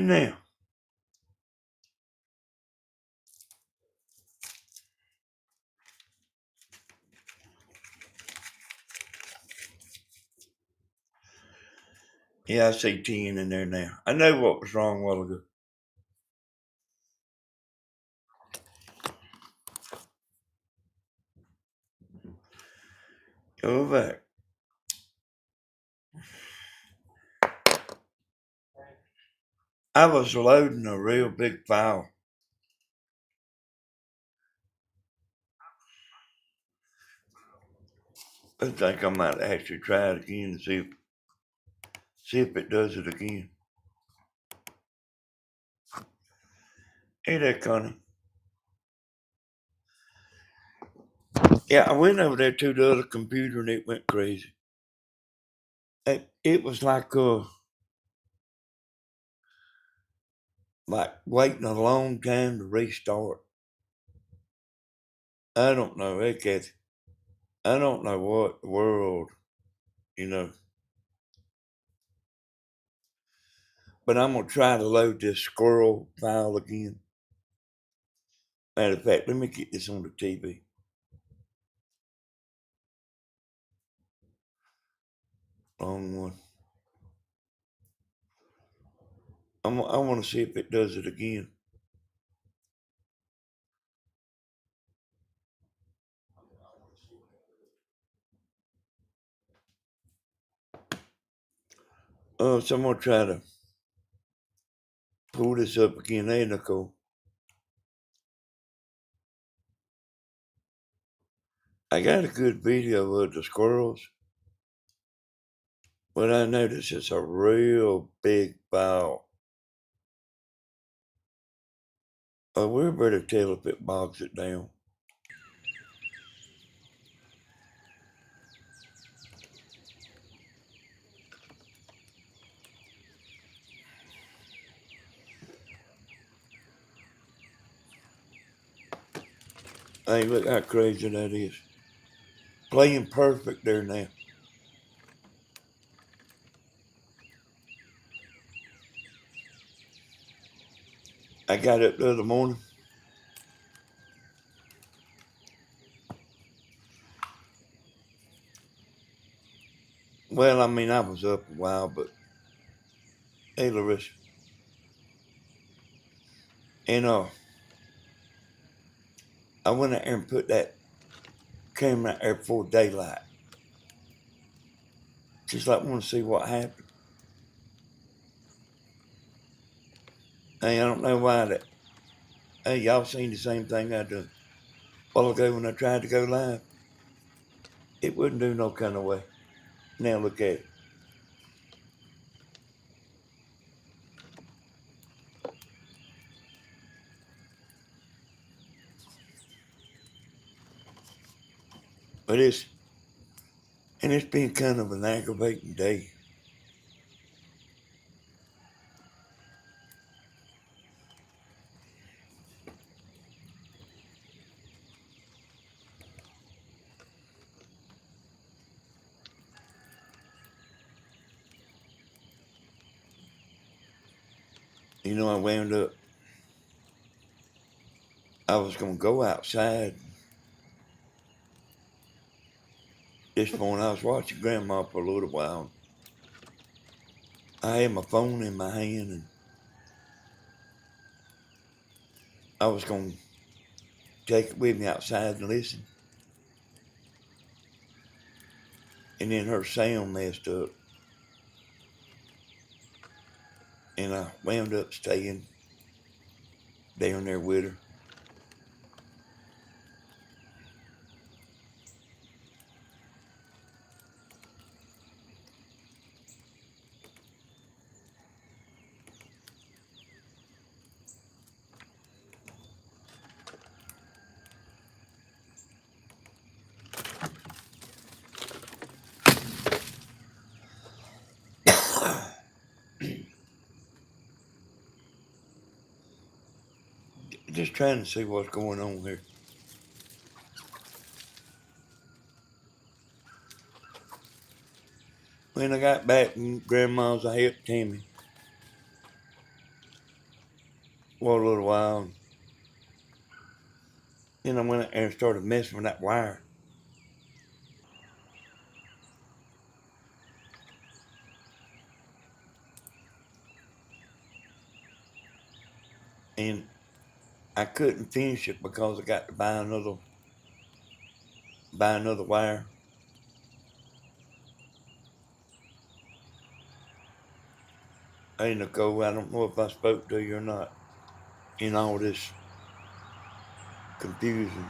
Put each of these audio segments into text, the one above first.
Now, yeah, I see 10 in there now. I know what was wrong a while ago. Go back. I was loading a real big file. I think I might actually try it again to see if it does it again. Hey there, Connie. Yeah, I went over there to the other computer and it went crazy. It was like waiting a long time to restart. I don't know, Kathy. I don't know what the world, you know. But I'm gonna try to load this squirrel file again. Matter of fact, let me get this on the TV. Wrong one. I want to see if it does it again. So I'm gonna try to pull this up again. Hey, Nicole. I got a good video of the squirrels, but I notice it's a real big file. We better tell if it bogs it down. Hey, look how crazy that is. Playing perfect there now. I got it the other morning. Well, I mean, I was up a while, but hey, Larissa. And I went out there and put that camera out there before daylight. Just like want to see what happened. Hey, I don't know why that. Hey, y'all seen the same thing I done a while ago when I tried to go live. It wouldn't do no kind of way. Now look at it. But it's been kind of an aggravating day. You know, I wound up, I was going to go outside this morning. I was watching Grandma for a little while. I had my phone in my hand and I was going to take it with me outside and listen. And then her sound messed up. And I wound up staying down there with her. Just trying to see what's going on here. When I got back from Grandma's, I helped Tammy. for a little while. Then I went out there and started messing with that wire. And I couldn't finish it because I got to buy another wire. Hey Nicole, I don't know if I spoke to you or not in all this confusion.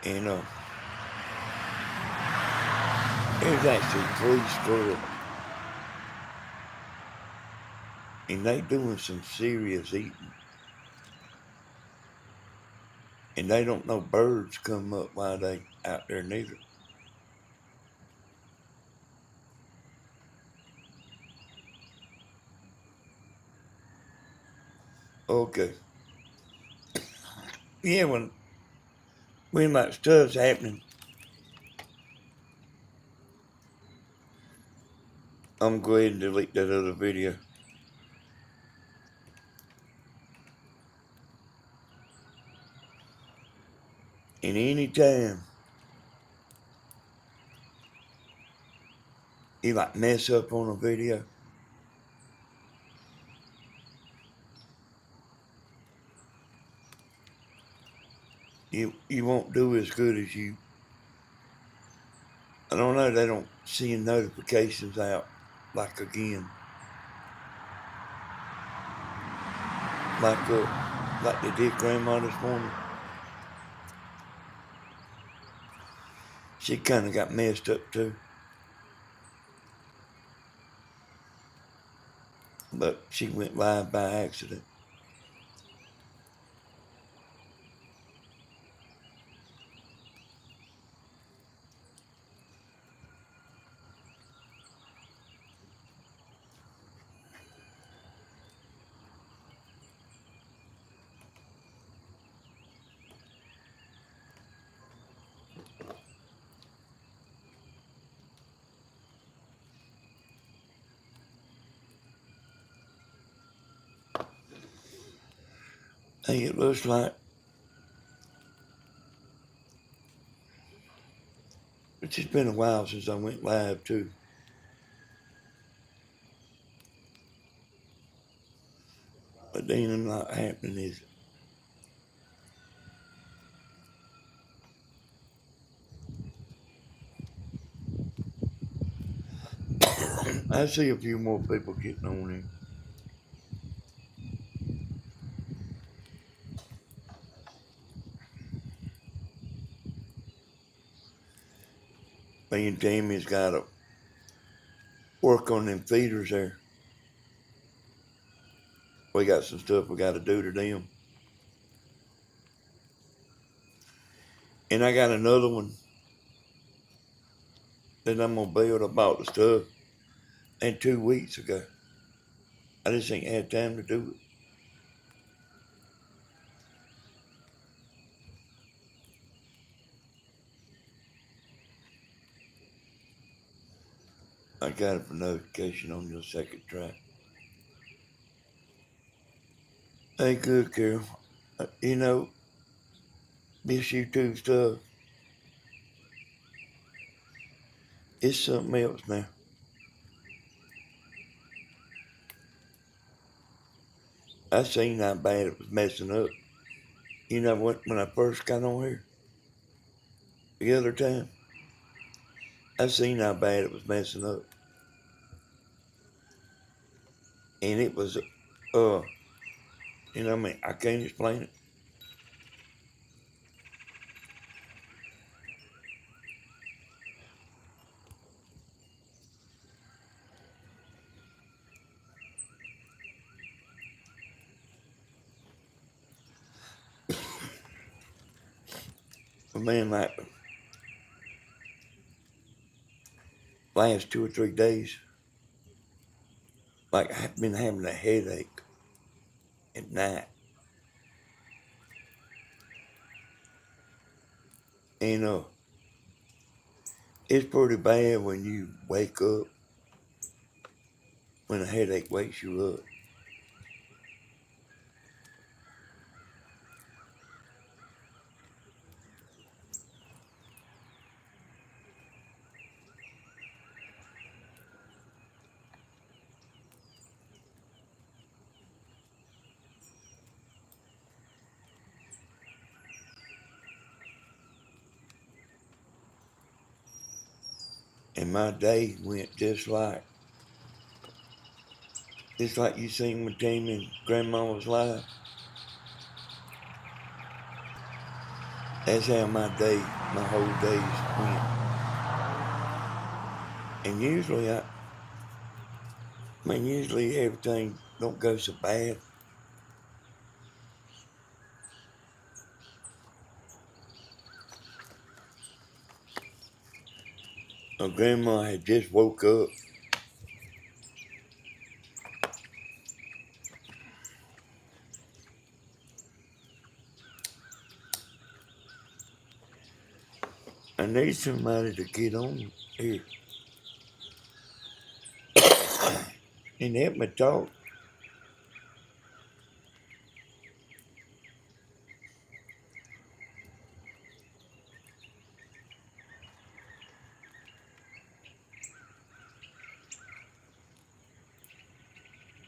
And there's actually 3 squirrels. And they doing some serious eating. And they don't know birds come up while they out there neither. Okay. Yeah, when that stuff's happening, I'm going to go ahead and delete that other video. And anytime you like mess up on a video, you won't do as good as you. I don't know, they don't send notifications out like again. Like they did grandma this morning. She kind of got messed up too. But she went live by accident. Hey, it looks like it's just been a while since I went live too. But then ain't not happening, is it? I see a few more people getting on here. Me and Tammy's got to work on them feeders there. We got some stuff we got to do to them. And I got another one that I'm going to build. I bought the stuff and 2 weeks ago. I just ain't had time to do it. I got it for notification on your second try. Hey, good, Carol. You know, this YouTube stuff, it's something else now. I seen how bad it was messing up. You know what? When I first got on here the other time, I seen how bad it was messing up. And it was, you know what I mean? I can't explain it. But man, like, last 2 or 3 days, like, I've been having a headache. at night. And it's pretty bad when you wake up, when a headache wakes you up. And my day went just like you seen with Jamie and Grandma's life. That's how my whole days went. And usually everything don't go so bad. My grandma had just woke up. I need somebody to get on here and help me talk.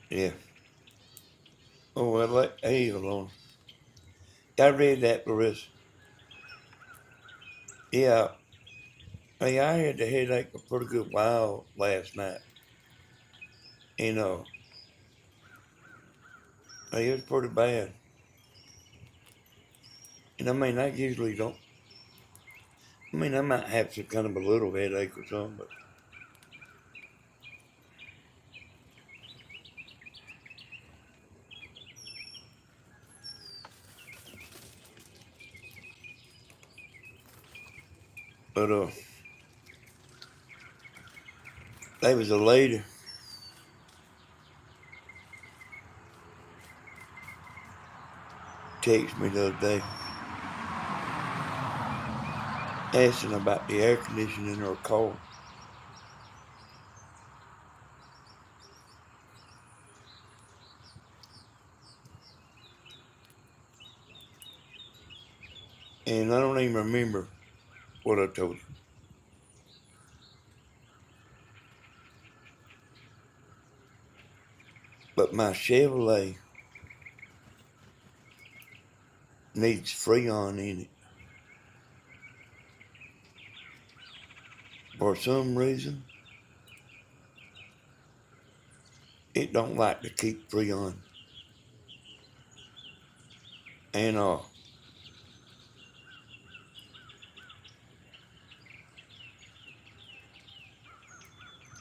Yeah. Oh, well, hey, hold on. I read that, Larissa. Yeah. Hey, I had the headache a pretty good while last night. You know, hey, it was pretty bad. And I mean, I usually don't. I mean, I might have some kind of a little headache or something, but there was a lady text me the other day asking about the air conditioning in her car. And I don't even remember what I told her. But my Chevrolet needs Freon in it. For some reason, it don't like to keep Freon. And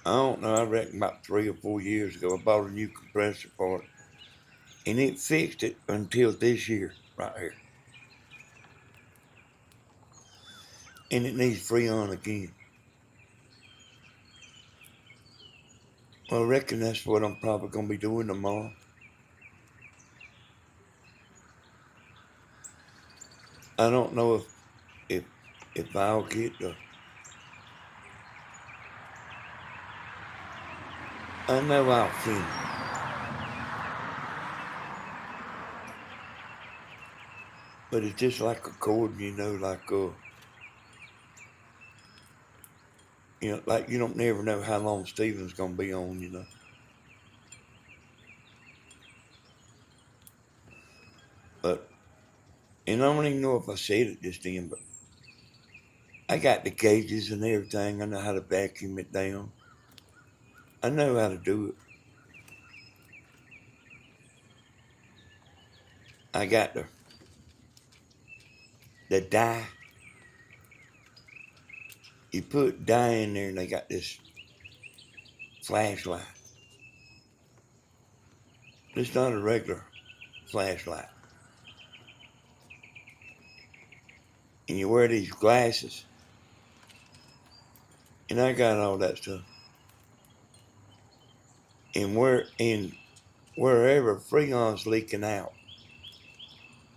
I don't know, I reckon about 3 or 4 years ago, I bought a new compressor for it. And it fixed it until this year, right here. And it needs Freon again. Well, I reckon that's what I'm probably going to be doing tomorrow. I don't know if, if I'll get the. I know I'll finish. But it's just like a cord, like you don't never know how long Steven's gonna be on. But and I don't even know if I said it just then, but I got the gauges and everything. I know how to vacuum it down. I know how to do it. I got the dye. You put dye in there and they got this flashlight. It's not a regular flashlight. And you wear these glasses. And I got all that stuff. And wherever freon's leaking out,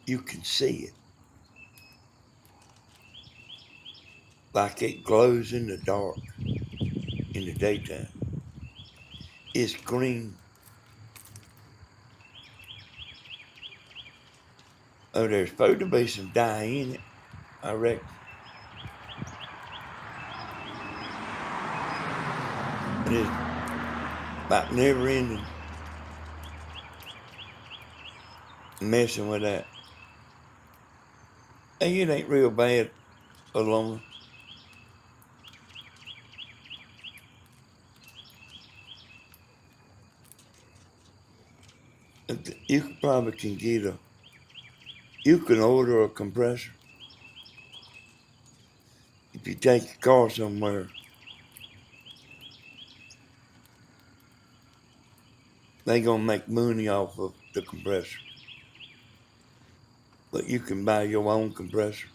you can see it. Like it glows in the dark in the daytime. It's green. Oh, there's supposed to be some dye in it, I reckon. And it's about never ending messing with that. Hey, it ain't real bad alone. You probably can get you can order a compressor. If you take your car somewhere, they gonna make money off of the compressor. But you can buy your own compressor.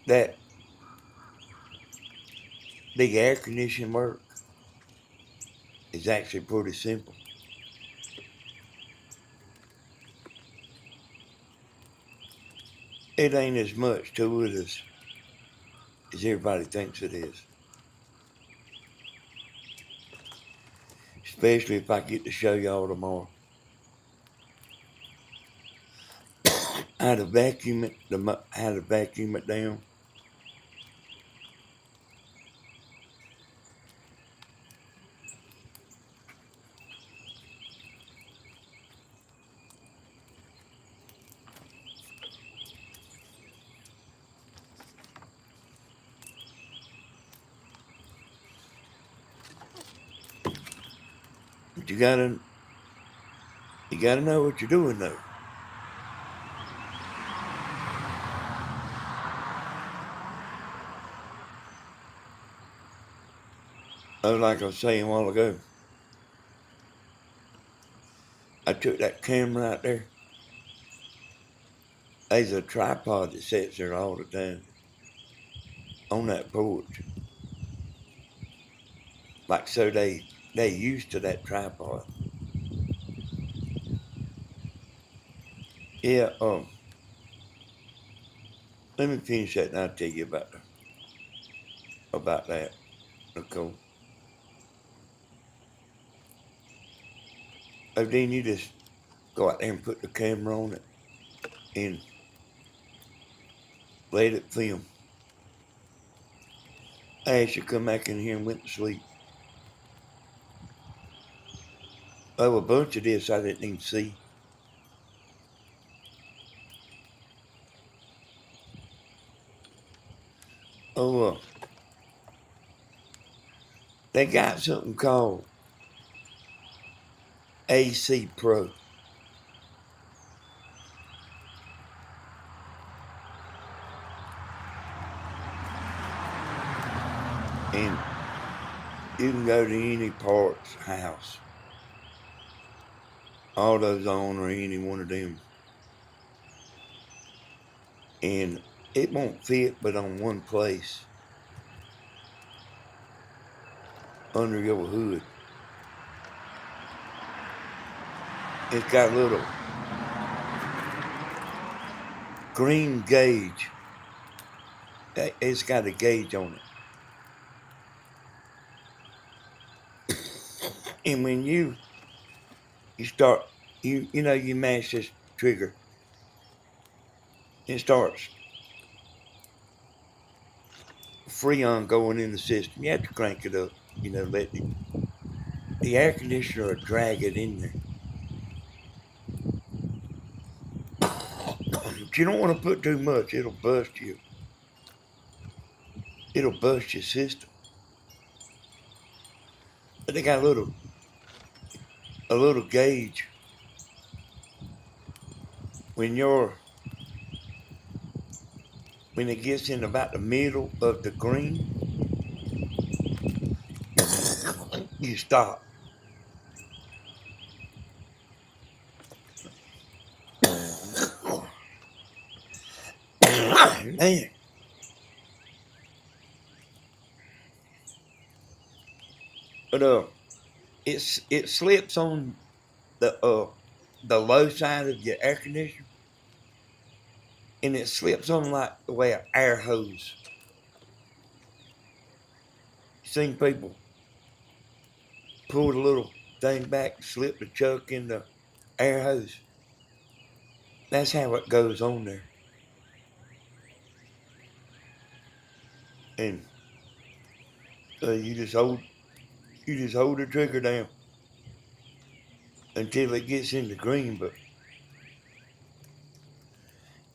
That the air conditioning work is actually pretty simple. It ain't as much to it as everybody thinks it is. Especially if I get to show y'all tomorrow how to vacuum it, how to vacuum it down. But you gotta know what you're doing though. Oh, like I was saying a while ago, I took that camera out there. There's a tripod that sits there all the time on that porch. Like so they used to that tripod. Yeah, let me finish that and I'll tell you about that, Nicole. Oh, then you just go out there and put the camera on it and let it film. I actually come back in here and went to sleep. Oh, a bunch of this I didn't even see. Oh, they got something called AC Pro. And you can go to any parts house, AutoZone or any one of them, and it won't fit but on one place under your hood. It's got a little green gauge. It's got a gauge on it. And when you start you mash this trigger, it starts freon going in the system. You have to crank it up, let the air conditioner will drag it in there. But you don't want to put too much, it'll bust you. It'll bust your system. But they got a little gauge. When when it gets in about the middle of the green, you stop. Man. But it slips on the low side of your air conditioner, and it slips on like the way an air hose. Seen people pull the little thing back, slip the chuck in the air hose. That's how it goes on there. And you just hold the trigger down until it gets into green.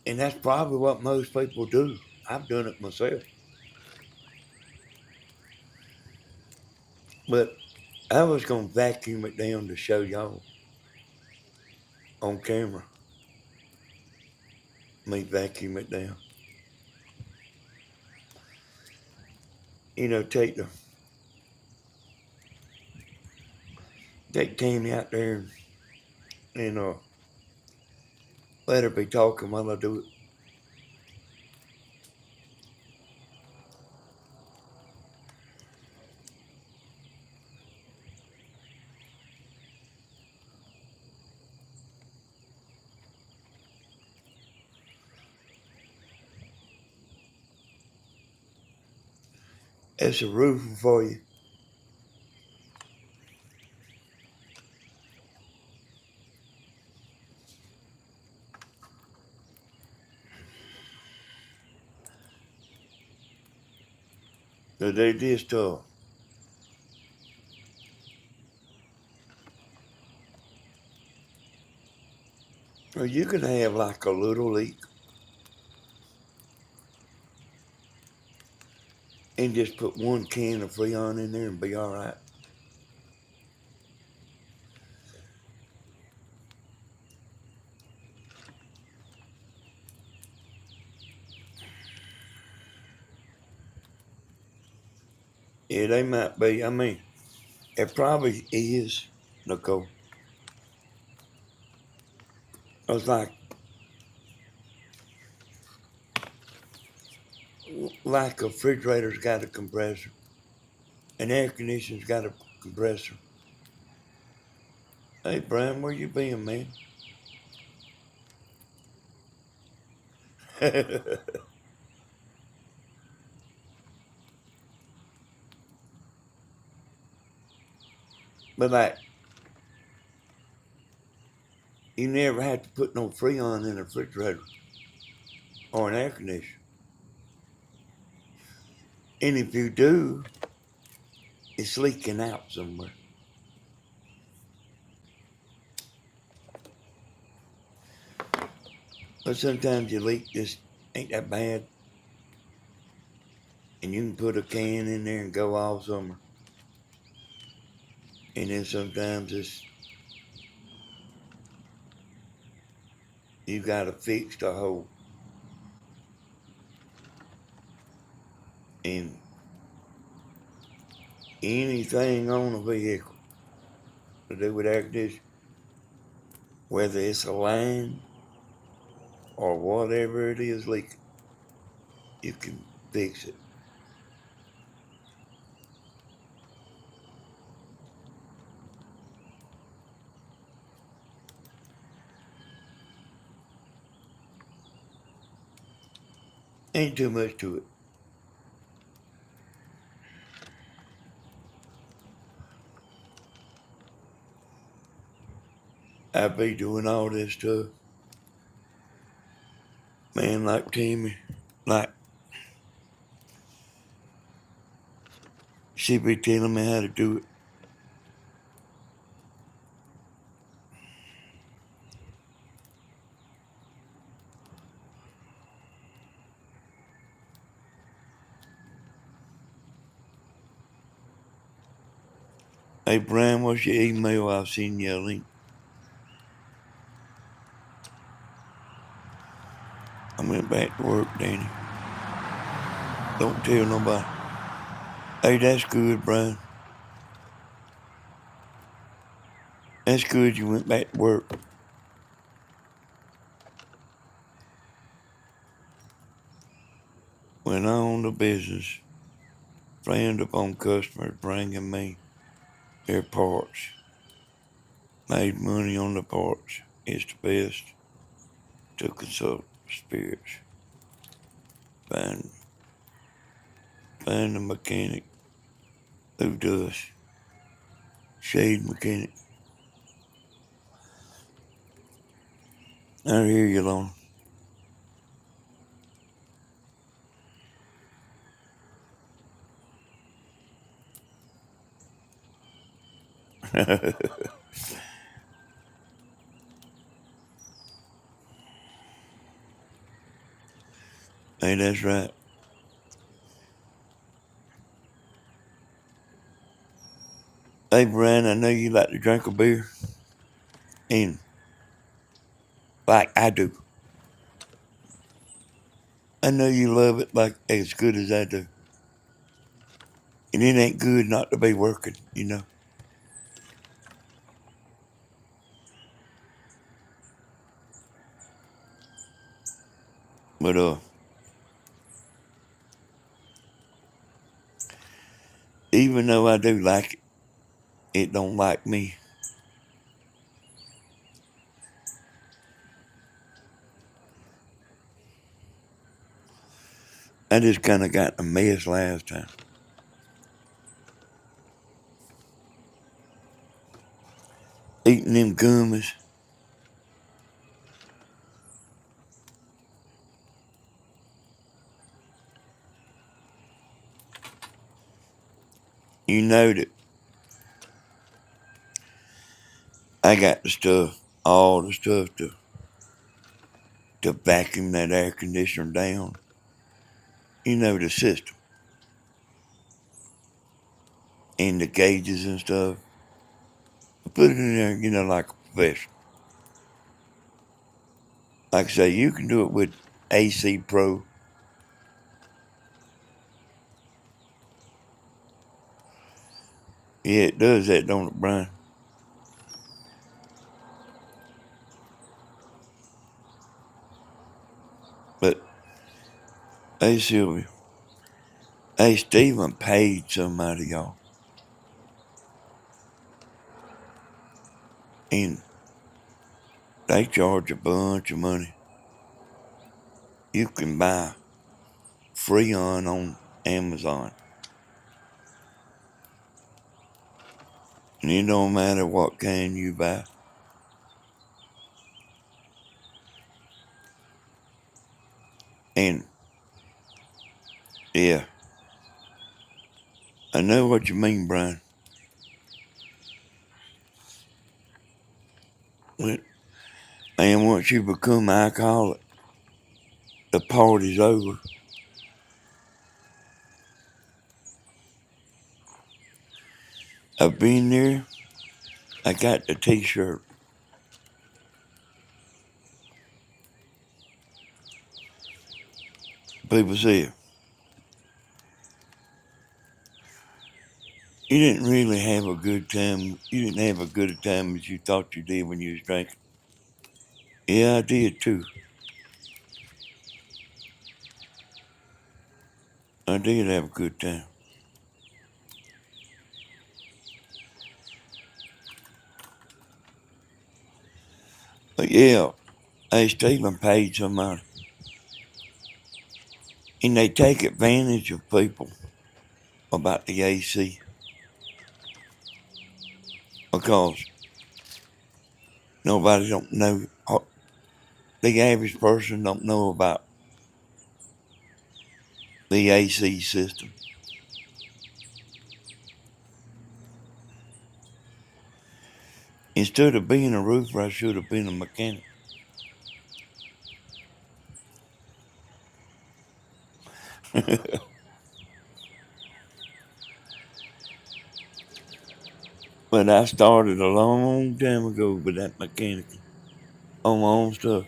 And that's probably what most people do. I've done it myself. But I was gonna vacuum it down to show y'all on camera. Me vacuum it down. Take Tammy out there and let her be talking while I do it. That's a roofing for you. So they just or you can have like a little leak and just put one can of Freon in there and be all right. Yeah, they might be. I mean, it probably is, Nicole. I was like a refrigerator's got a compressor, an air conditioner's got a compressor. Hey, Brian, where you been, man? But like, you never had to put no Freon in a refrigerator or an air conditioner. And if you do, it's leaking out somewhere. But sometimes your leak just ain't that bad. And you can put a can in there and go all summer. And then sometimes you gotta fix the hole. And anything on a vehicle to do with air conditioning, whether it's a line or whatever it is leaking, you can fix it. Ain't too much to it. I be doing all this stuff. Man like Tammy, like she be telling me how to do it. Hey Brian, what's your email? I've seen your link. I went back to work, Danny. Don't tell nobody. Hey, that's good, Brian. That's good you went back to work. Went on to business, friend upon customers bringing me their parts. Made money on the parts. It's the best to consult spirits. Find, find a mechanic who does. Shade mechanic. I hear you, Lorna. Hey, that's right. Hey, Brian, I know you like to drink a beer. And like I do. I know you love it like as good as I do. And it ain't good not to be working, you know. But even though I do like it, it don't like me. I just kind of got a mess last time. Eating them gummies. You know that I got the stuff, all the stuff to vacuum that air conditioner down. You know the system. And the gauges and stuff. I put it in there, you know, like a professional. Like I say, you can do it with AC Pro. Yeah, it does that, don't it, Brian? But, hey, Sylvia. Hey, Stephen paid somebody, y'all. And they charge a bunch of money. You can buy Freon on Amazon. And it don't matter what kind you buy. And, yeah, I know what you mean, Brian. And once you become alcoholic, the party's over. I've been there. I got the t-shirt. People say, you didn't really have a good time. You didn't have a good time as you thought you did when you was drinking. Yeah, I did too. I did have a good time. But yeah, hey, Stephen paid somebody. And they take advantage of people about the AC because nobody don't know. The average person don't know about the AC system. Instead of being a roofer, I should have been a mechanic. But I started a long time ago with that mechanic on my own stuff.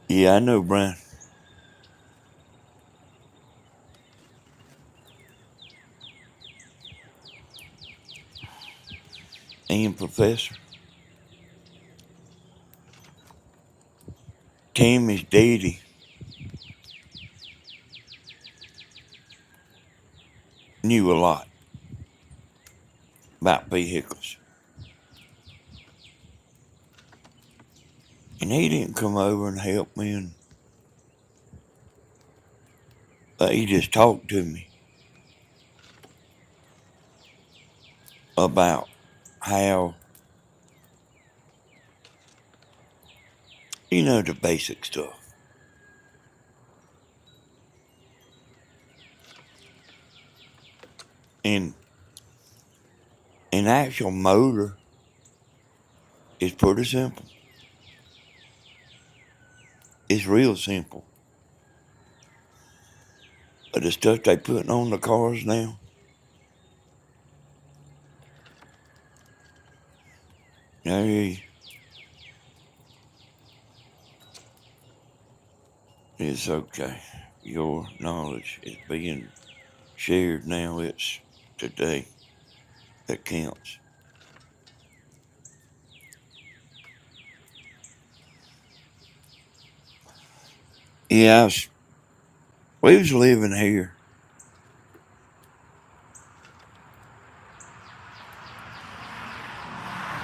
Yeah, I know, Brian. And Professor. Tammy's daddy knew a lot about vehicles. And he didn't come over and help me, and he just talked to me about how, the basic stuff. And an actual motor is pretty simple. It's real simple. But the stuff they putting on the cars now, hey, it's okay. Your knowledge is being shared now. It's today that counts. Yeah, we was living here,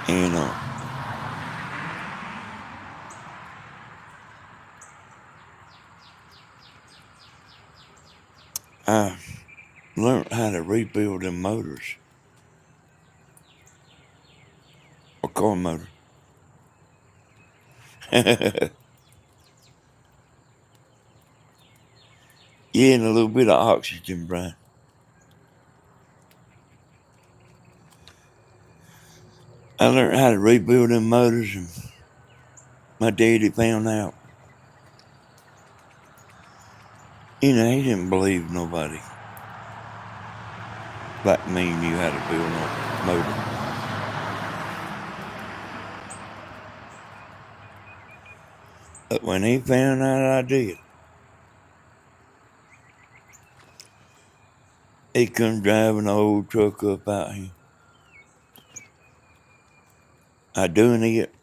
and I learned how to rebuild them motors, a car motor. Yeah, and a little bit of oxygen, Brian. I learned how to rebuild them motors, and my daddy found out. He didn't believe nobody like me knew how to build a motor. But when he found out I did, he come driving the old truck up out here. I doing it,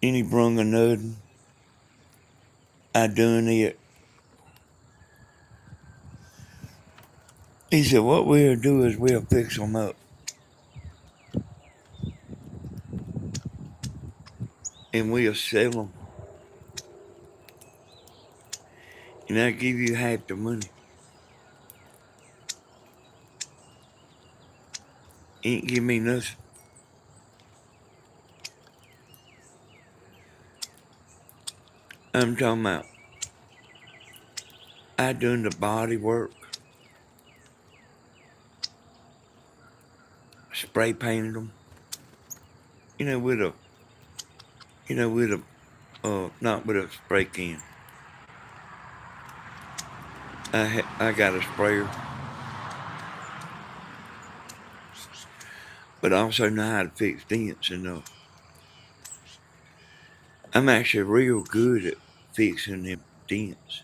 and he brung a nothing. I doing it. He said, what we'll do is we'll fix them up, and we'll sell them, and I'll give you half the money. He ain't give me nothing. I'm talking about I done the body work, spray painted them, with a, not with a spray can. I got a sprayer, but I also know how to fix dents, and I'm actually real good at fixing them dents.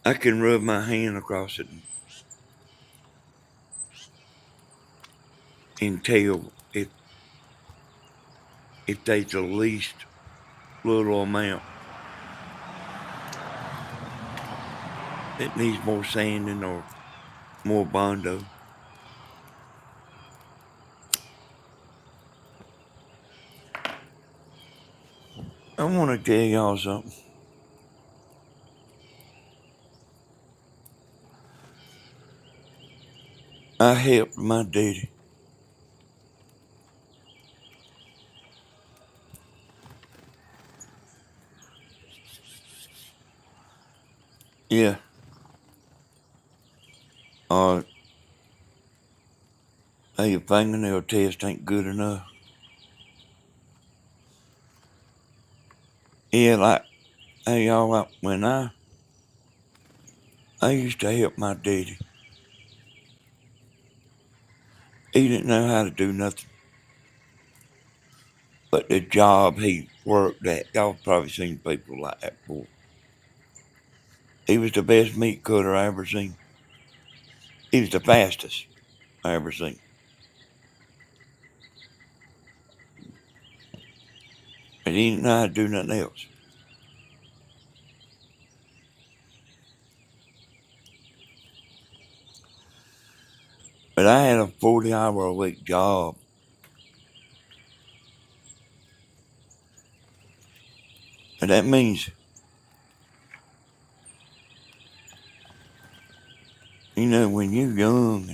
I can rub my hand across it and tell if there's the least little amount that needs more sanding or more Bondo. I want to tell y'all something. I helped my daddy. Yeah. Uh, hey, your fingernail test ain't good enough. Yeah, like, hey, y'all, when I used to help my daddy. He didn't know how to do nothing. But the job he worked at, y'all probably seen people like that before. He was the best meat cutter I ever seen. He was the fastest I ever seen. But he didn't know how to do nothing else. But I had a 40-hour-a-week job. And that means, when you're young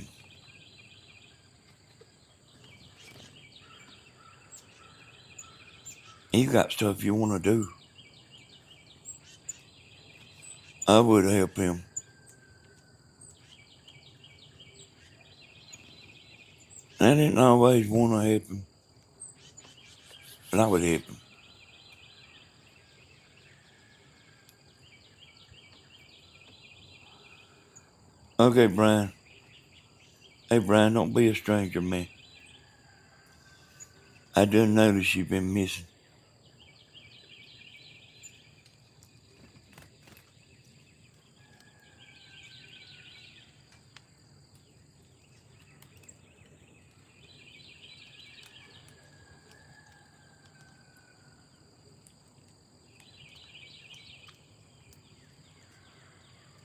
and you got stuff you want to do, I would help him. I didn't always want to help him, but I would help him. Okay, Brian. Hey, Brian, don't be a stranger, man. I didn't notice you've been missing.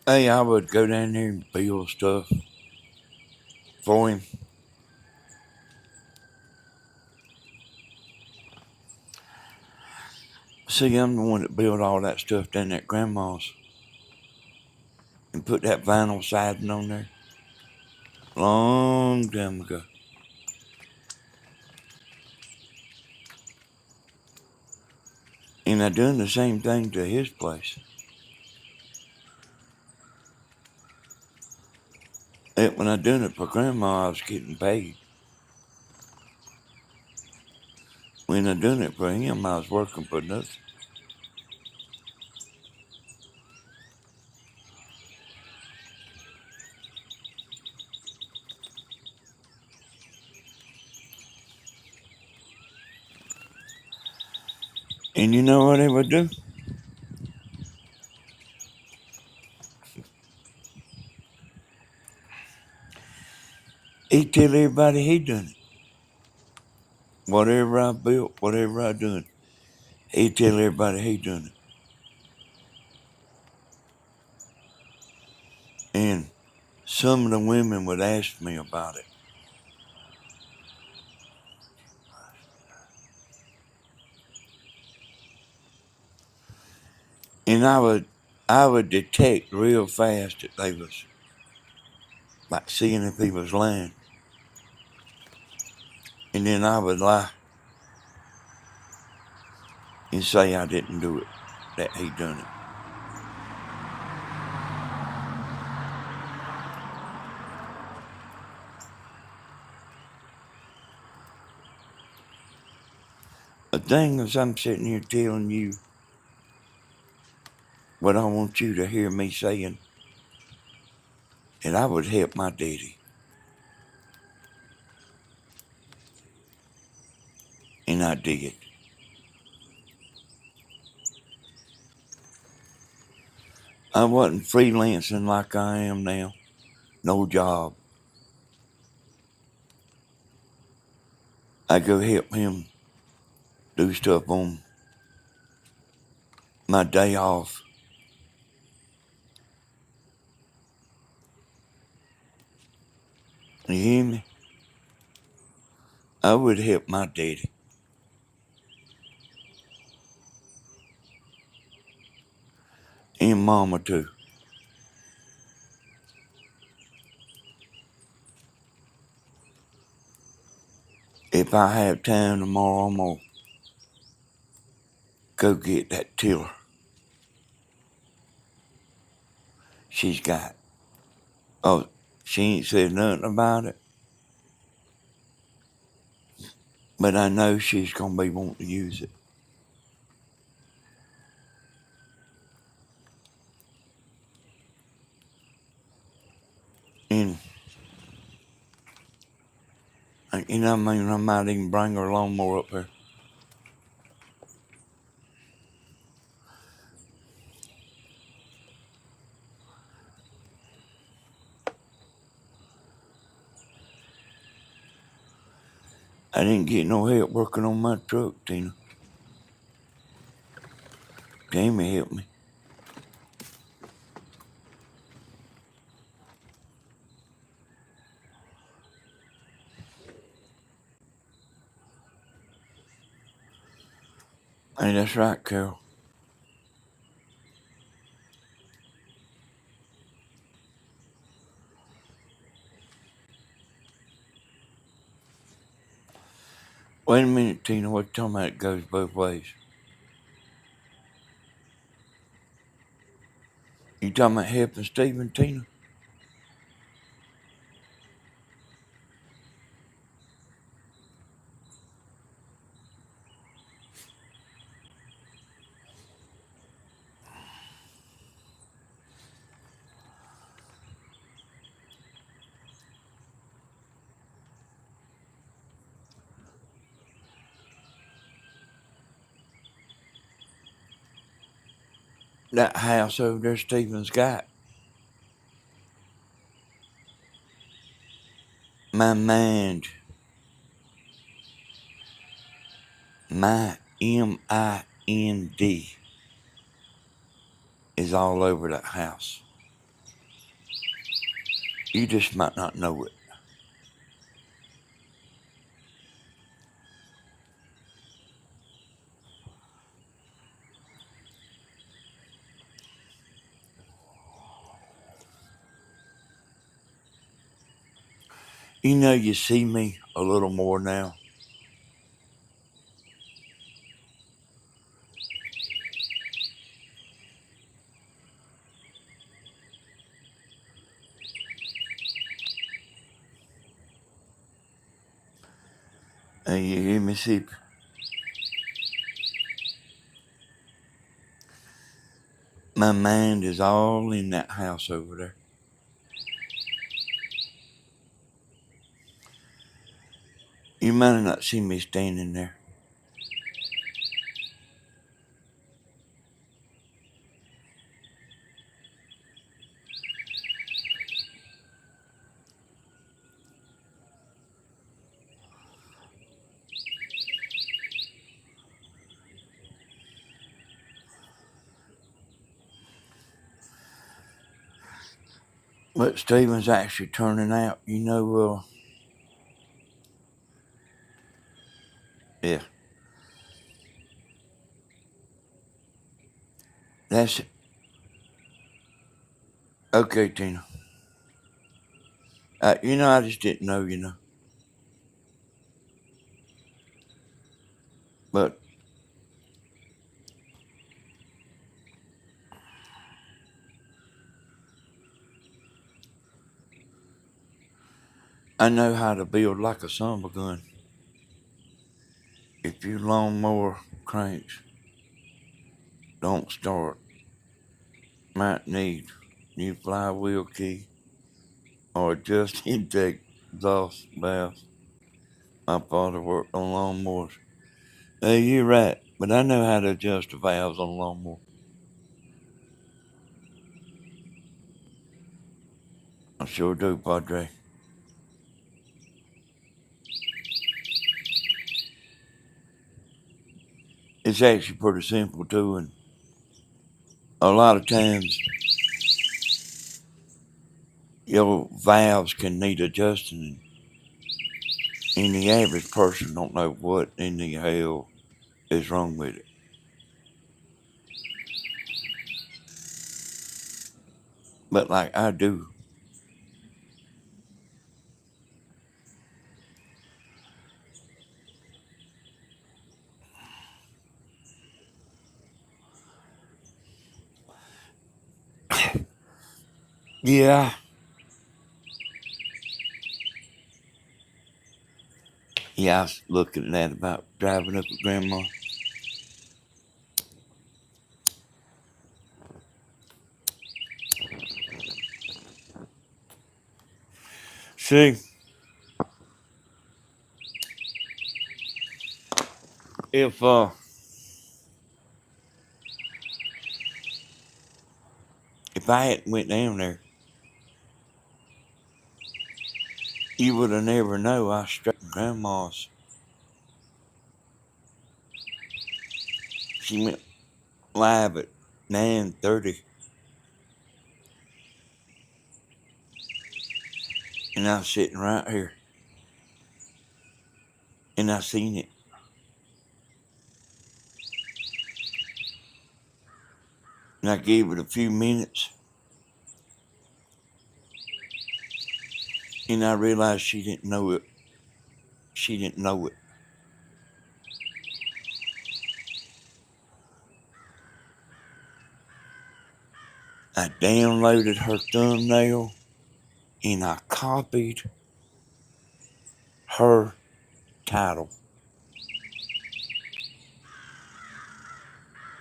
Hey, I would go down there and build stuff for him. See, I'm the one that built all that stuff down at Grandma's and put that vinyl siding on there long time ago. And I done the same thing to his place. When I done it for Grandma, I was getting paid. When I done it for him, I was working for nothing. And you know what they would do? He'd tell everybody he done it. Whatever I built, whatever I done, he'd tell everybody he done it. And some of the women would ask me about it. And I would detect real fast that they was like seeing if he was lying. And then I would lie and say I didn't do it, that he done it. The thing is, I'm sitting here telling you what I want you to hear me saying, that I would help my daddy. And I did. I wasn't freelancing like I am now. No job. I go help him do stuff on my day off. You hear me? I would help my daddy. And mama too. If I have time tomorrow, I'm gonna go get that tiller she's got. Oh, she ain't said nothing about it. But I know she's gonna be wanting to use it. And I mean, I might even bring her lawnmower up there. I didn't get no help working on my truck, Tina. Jamie helped me. Hey, that's right, Carol. Wait a minute, Tina. What you talking about? It goes both ways. You talking about helping Stephen, Tina? That house over there Stephen's got. My mind, my MIND is all over that house. You just might not know it. You know, you see me a little more now. You hear me, see? My mind is all in that house over there. You might have not seen me standing there. But Stephen's actually turning out, yeah. That's it. Okay, Tina. I just didn't know. But I know how to build like a son of a gun. If your lawnmower cranks don't start, might need new flywheel key or just intake exhaust valves. My father worked on lawnmowers. Hey, you're right, but I know how to adjust the valves on a lawnmower. I sure do, Padre. It's actually pretty simple too, and a lot of times your valves can need adjusting, and the average person don't know what in the hell is wrong with it. But like I do. Yeah, yeah, I was looking at that about driving up with Grandma. See, if if I hadn't went down there, you would have never know I straightened Grandma's. She went live at 9:30, and I was sitting right here, and I seen it. And I gave it a few minutes, and I realized she didn't know it. She didn't know it. I downloaded her thumbnail, and I copied her title.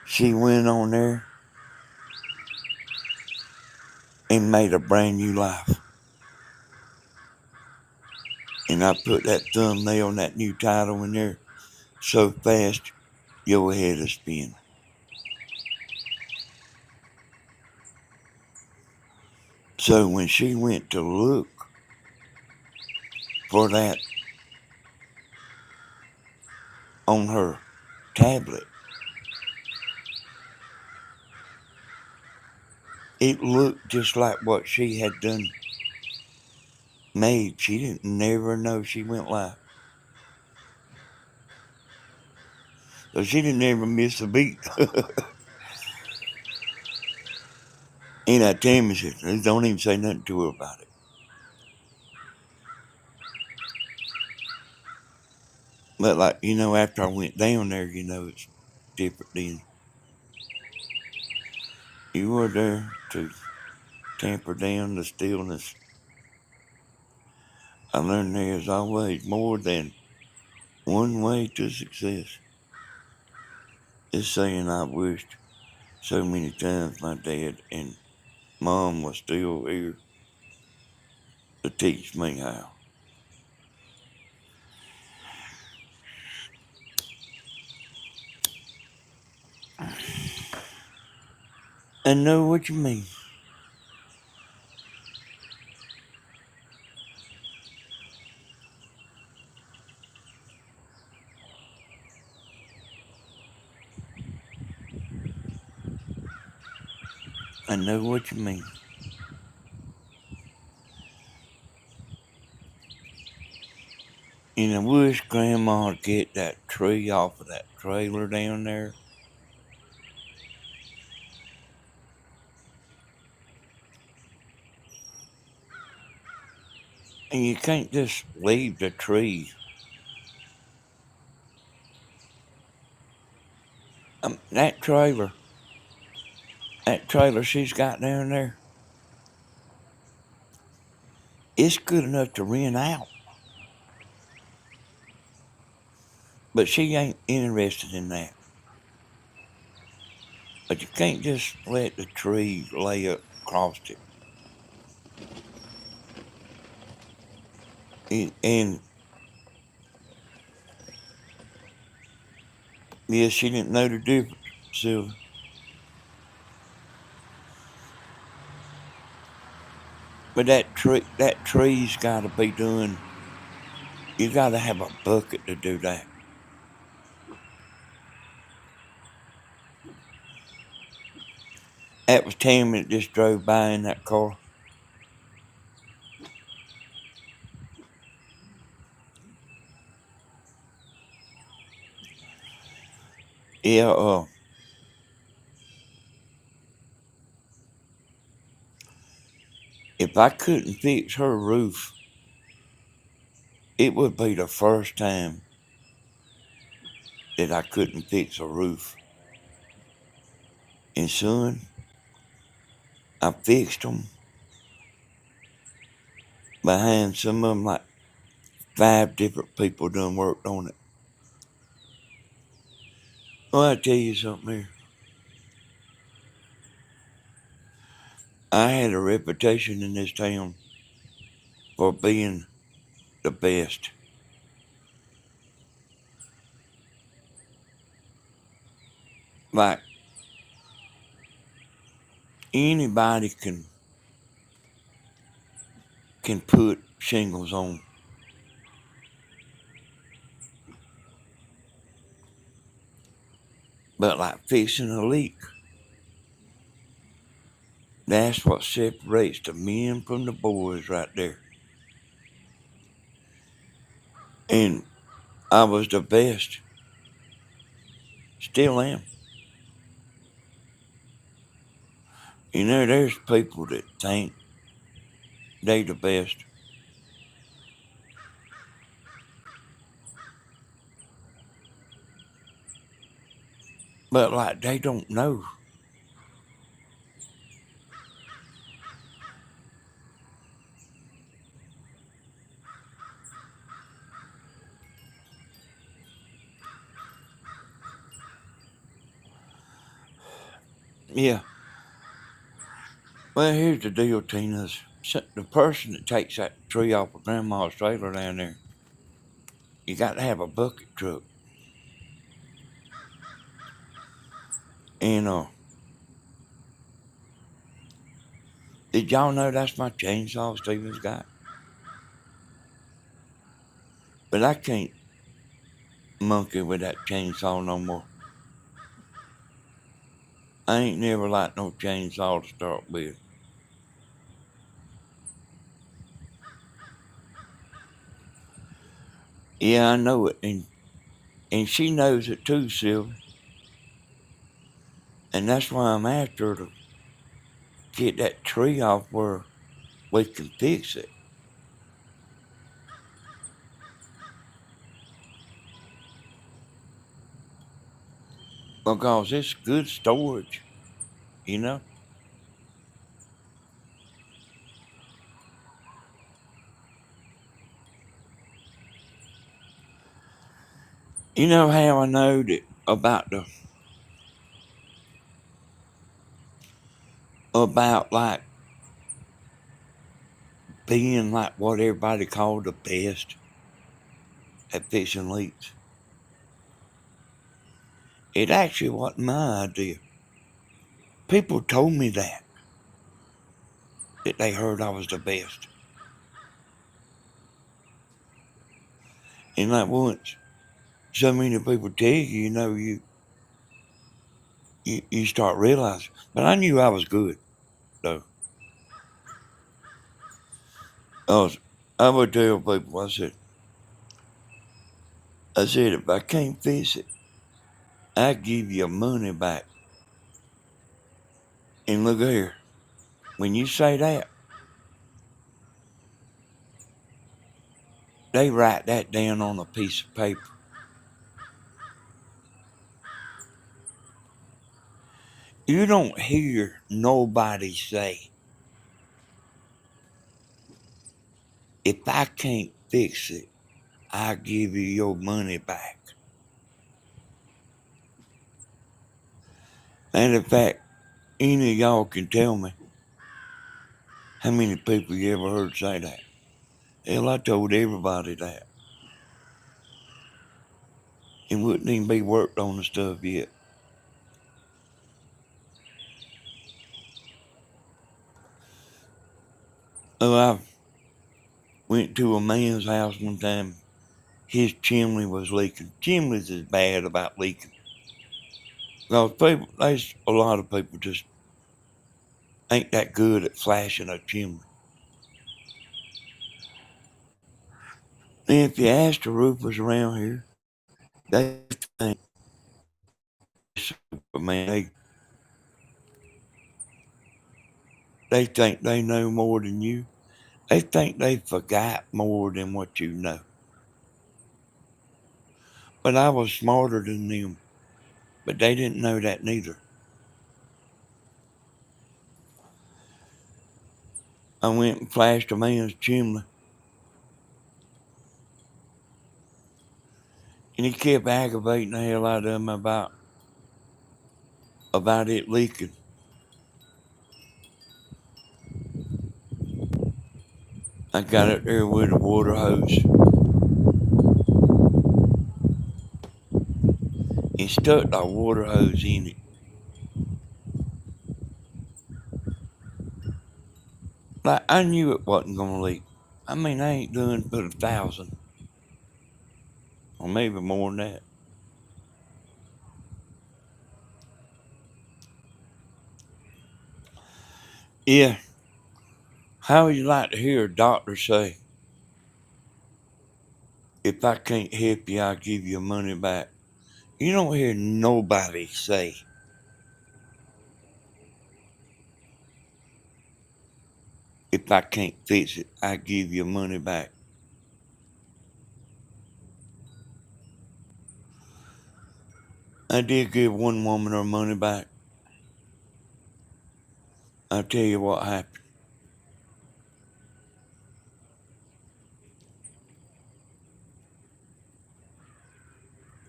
She went on there and made a brand new life. And I put that thumbnail and that new title in there so fast your head will spin. So when she went to look for that on her tablet, it looked just like what she had done made. She didn't never know she went live. So she didn't ever miss a beat. And I tell me, sister, don't even say nothing to her about it. But like, after I went down there, it's different then. You were there to tamper down the stillness. I learned there is always more than one way to success. This saying I wished so many times my dad and mom was still here to teach me how. I know what you mean. I know what you mean. And I wish Grandma would get that tree off of that trailer down there. And you can't just leave the tree. That trailer she's got down there, it's good enough to rent out. But she ain't interested in that. But you can't just let the tree lay across it. And yeah, she didn't know the difference, Sylvia. But that tree's got to be done. You got to have a bucket to do that. That was Tammy that just drove by in that car. Yeah, if I couldn't fix her roof, it would be the first time that I couldn't fix a roof. And son, I fixed them behind some of them, like 5 different people done worked on it. Well, I tell you something here. I had a reputation in this town for being the best. Like anybody can put shingles on. But like fixing a leak, that's what separates the men from the boys right there. And I was the best. Still am. You know, there's people that think they the best. But like they don't know. Yeah. Well, here's the deal, Tina. The person that takes that tree off of Grandma's trailer down there, you got to have a bucket truck. And did y'all know that's my chainsaw Steven's got? But I can't monkey with that chainsaw no more. I ain't never liked no chainsaw to start with. Yeah, I know it, and she knows it too, Sylvia. And that's why I'm after her to get that tree off where we can fix it. Because it's good storage, you know? You know how I know that about like being like what everybody called the best at fixing leaks? It actually wasn't my idea. People told me that they heard I was the best. And like once so many people tell you, you know, you start realizing. But I knew I was good, though. I would tell people, I said, if I can't fix it, I give you money back. And look here, when you say that, they write that down on a piece of paper. You don't hear nobody say, if I can't fix it, I give you your money back. And in fact, any of y'all can tell me how many people you ever heard say that. Hell, I told everybody that. It wouldn't even be worked on the stuff yet. Oh, I went to a man's house one time. His chimney was leaking. Chimneys is bad about leaking. Because there's a lot of people just ain't that good at flashing a chimney. And if you ask the roofers around here, they think, man, they think they know more than you. They think they forgot more than what you know. But I was smarter than them. But they didn't know that neither. I went and flashed a man's chimney. And he kept aggravating the hell out of me about it leaking. I got it there with a water hose and stuck the water hose in it. Like I knew it wasn't gonna leak. I mean, I ain't done but 1,000 or maybe more than that. Yeah. How would you like to hear a doctor say, if I can't help you, I'll give you money back? You don't hear nobody say, if I can't fix it, I give you money back. I did give one woman her money back. I'll tell you what happened.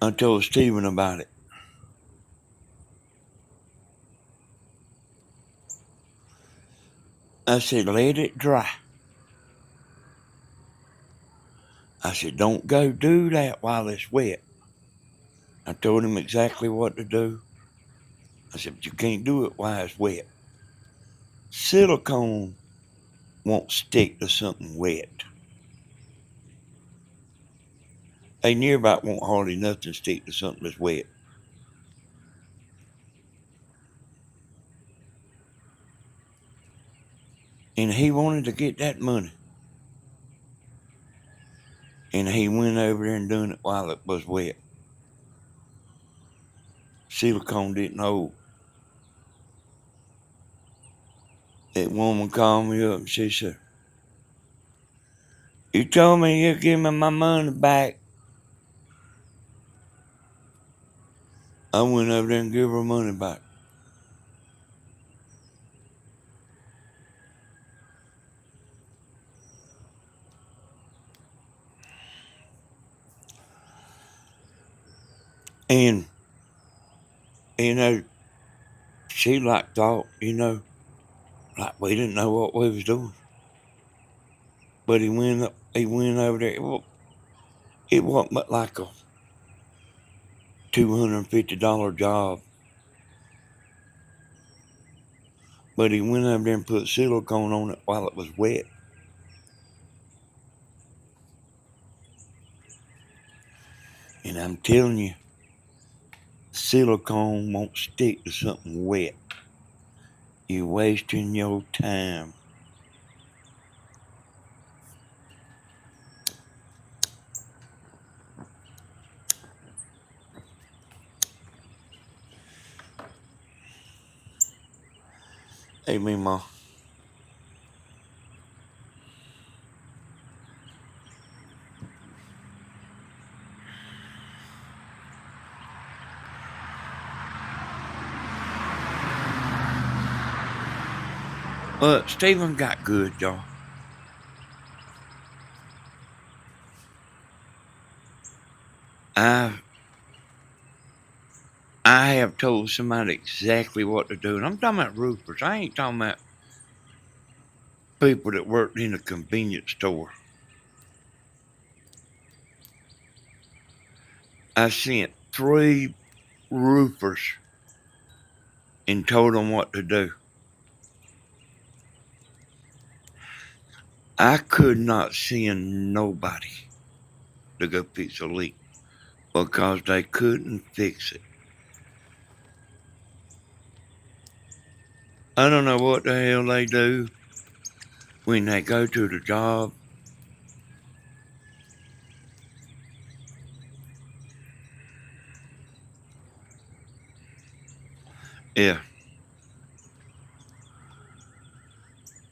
I told Stephen about it. I said, let it dry. I said, don't go do that while it's wet. I told him exactly what to do. I said, but you can't do it while it's wet. Silicone won't stick to something wet. They near about won't hardly nothing stick to something that's wet. And he wanted to get that money. And he went over there and done it while it was wet. Silicone didn't hold. That woman called me up and she said, you told me you'd give me my money back. I went over there and gave her money back. And, you know, she like thought, like we didn't know what we was doing. But he went over there. It wasn't but like a $250 job. But he went over there and put silicone on it while it was wet. And I'm telling you, silicone won't stick to something wet. You're wasting your time. Hey, Mima. Stephen got good, y'all. I I have told somebody exactly what to do. And I'm talking about roofers. I ain't talking about people that worked in a convenience store. I sent 3 roofers and told them what to do. I could not send nobody to go fix a leak because they couldn't fix it. I don't know what the hell they do when they go to the job. Yeah.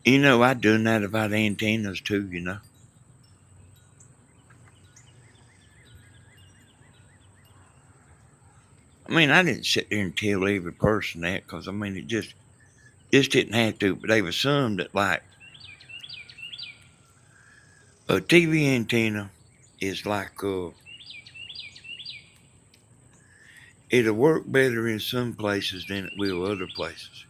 I done that about antennas too. I mean, I didn't sit there and tell every person that because, I mean, it just didn't have to. But there was some that, like, a TV antenna is like, it'll work better in some places than it will other places.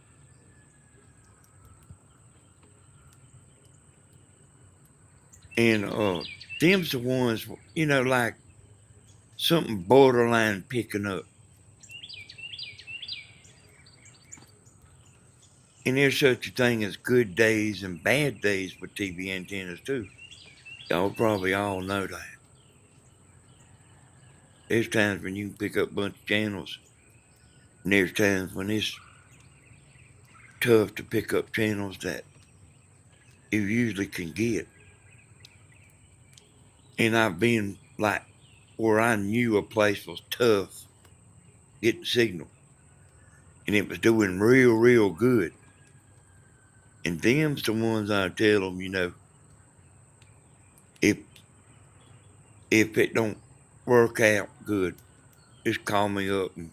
And them's the ones, like something borderline picking up. And there's such a thing as good days and bad days with TV antennas too. Y'all probably all know that. There's times when you can pick up a bunch of channels, and there's times when tough to pick up channels that you usually can get. And I've been like where I knew a place was tough getting signal. And it was doing real, real good. And them's the ones I tell them, if if it don't work out good, just call me up and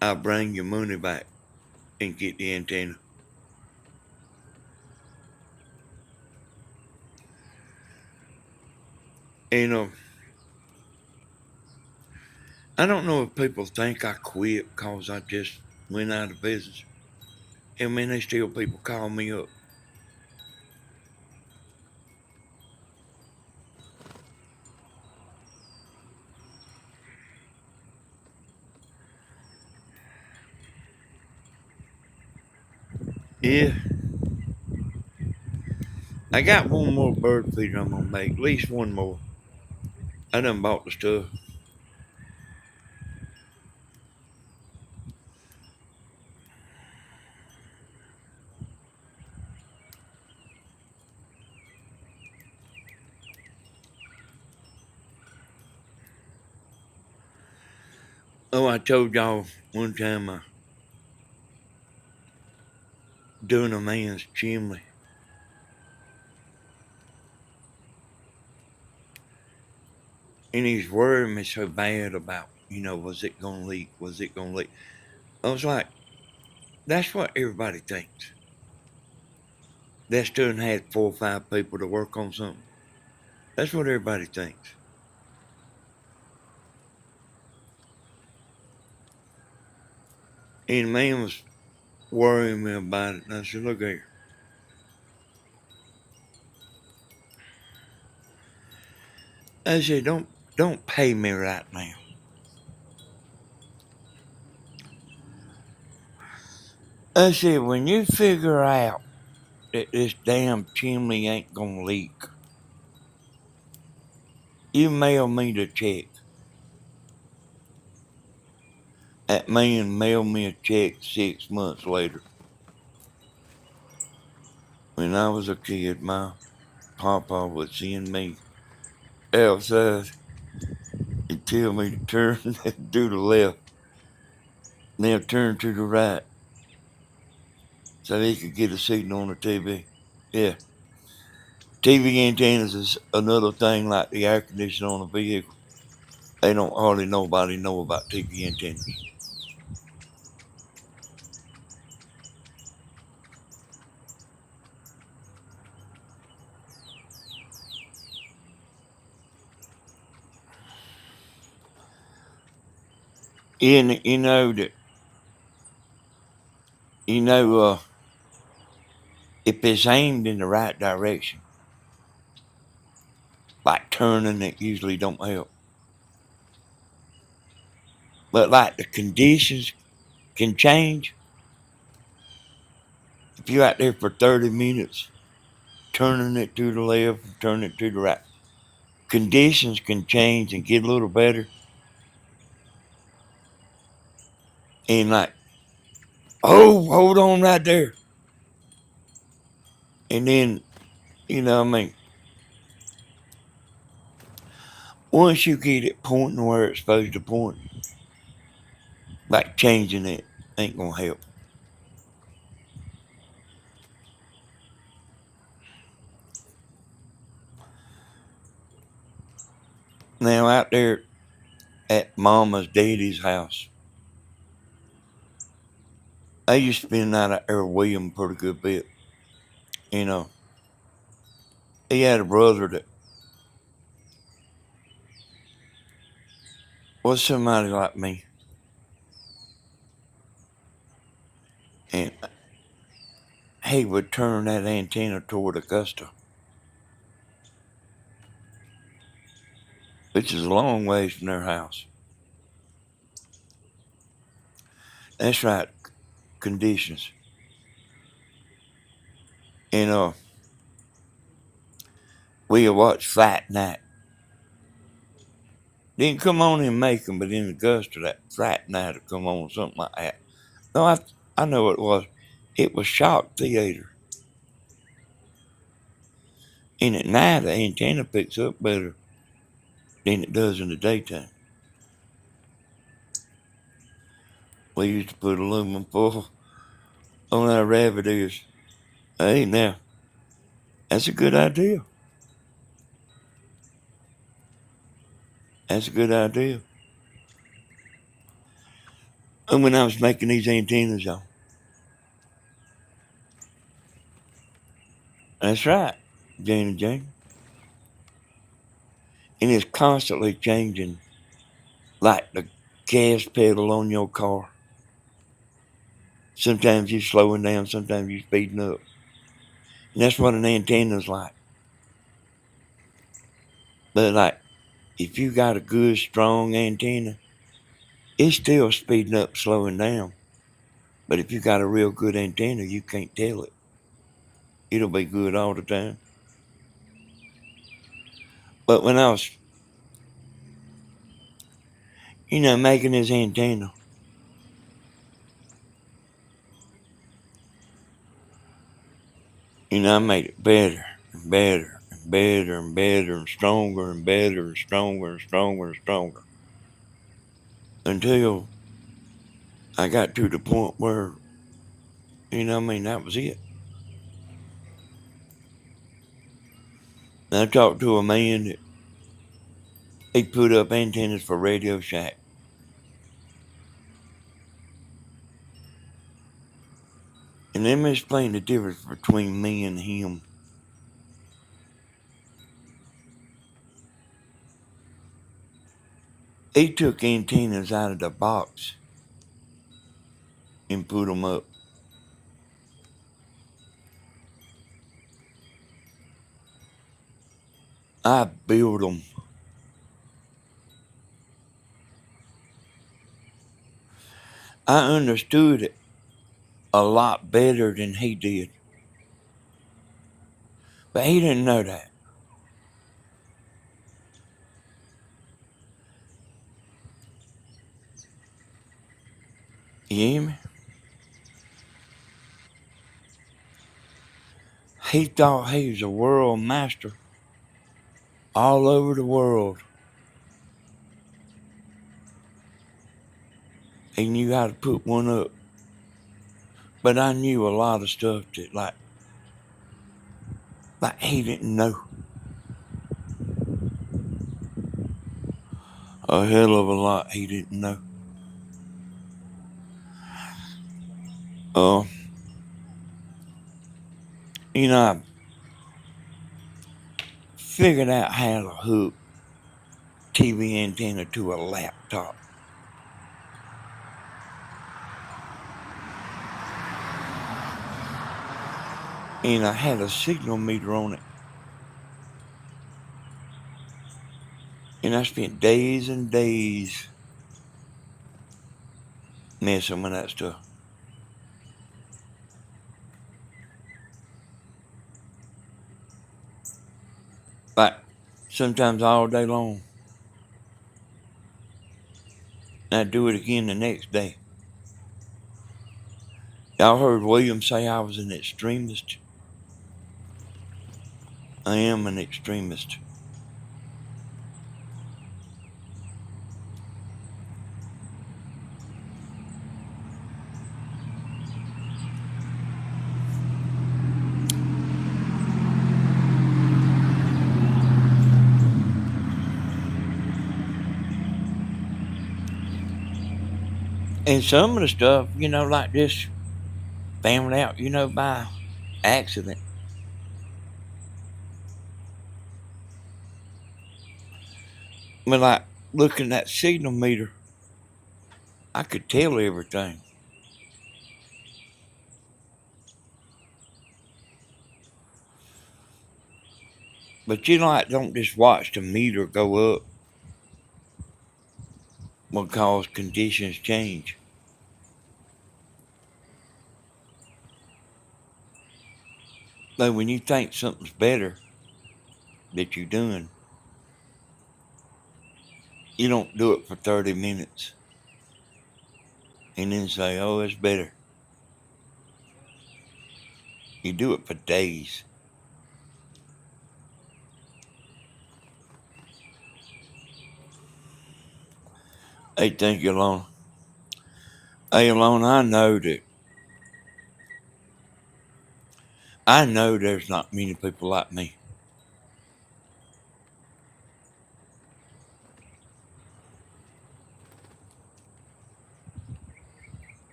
I'll bring your money back and get the antenna. And I don't know if people think I quit because I just went out of business. I mean, they still people call me up. Yeah, I got one more bird feeder I'm gonna make, at least one more. I done bought the stuff. Oh, I told y'all one time I doing a man's chimney. And he's worrying me so bad about, was it gonna leak? Was it gonna leak? I was like, that's what everybody thinks. That's done had 4 or 5 people to work on something. That's what everybody thinks. And the man was worrying me about it. And I said, look here. I said, don't pay me right now. I said, when you figure out that this damn chimney ain't gonna leak, you mail me the check. That man mailed me a check 6 months later. When I was a kid, my papa would send me outside and tell me to turn to the left, then turn to the right so he could get a signal on the TV. Yeah. TV antennas is another thing like the air conditioner on a vehicle. They don't hardly nobody know about TV antennas. And you know that you know if it's aimed in the right direction, like turning it usually don't help. But like the conditions can change. If you're out there for 30 minutes, turning it to the left, turning it to the right, conditions can change and get a little better. And like, oh, hold on right there. And then, I mean, once you get it pointing where it's supposed to point, like changing it ain't gonna help. Now out there at Mama's daddy's house, I used to spend the night out there with William pretty good bit. You know, he had a brother that was somebody like me. And he would turn that antenna toward Augusta, which is a long ways from their house. That's right, conditions. And we watched Fight Night. Didn't come on in Macon, but in Augusta, that Fight Night would come on, something like that. No, I know what it was. It was shock theater. And at night, the antenna picks up better than it does in the daytime. We used to put aluminum foil on our rabbit ears. Hey, now, that's a good idea. That's a good idea. And when I was making these antennas, y'all. That's right, Jane and Jane. And it's constantly changing, like the gas pedal on your car. Sometimes you're slowing down, sometimes you're speeding up. And that's what an antenna's like. But like, if you got a good, strong antenna, it's still speeding up, slowing down. But if you got a real good antenna, you can't tell it. It'll be good all the time. But when I was, making this antenna, I made it better and better and better and better and stronger and better and stronger and stronger and stronger. Until I got to the point where, that was it. And I talked to a man that he put up antennas for Radio Shack. And let me explain the difference between me and him. He took antennas out of the box and put them up. I built them. I understood it a lot better than he did. But he didn't know that. You hear me? He thought he was a world master all over the world. He knew how to put one up. But I knew a lot of stuff that like he didn't know. A hell of a lot he didn't know. I figured out how to hook TV antenna to a laptop. And I had a signal meter on it. And I spent days and days messing with that stuff. Like, sometimes all day long. And I'd do it again the next day. Y'all heard William say I was an extremist? I am an extremist. And some of the stuff, like this, found out, by accident. But like looking at that signal meter, I could tell everything. But don't just watch the meter go up because conditions change. But when you think something's better that you're doing, you don't do it for 30 minutes and then say, oh, it's better. You do it for days. Hey, thank you, Alona. Hey, Alona, I know there's not many people like me.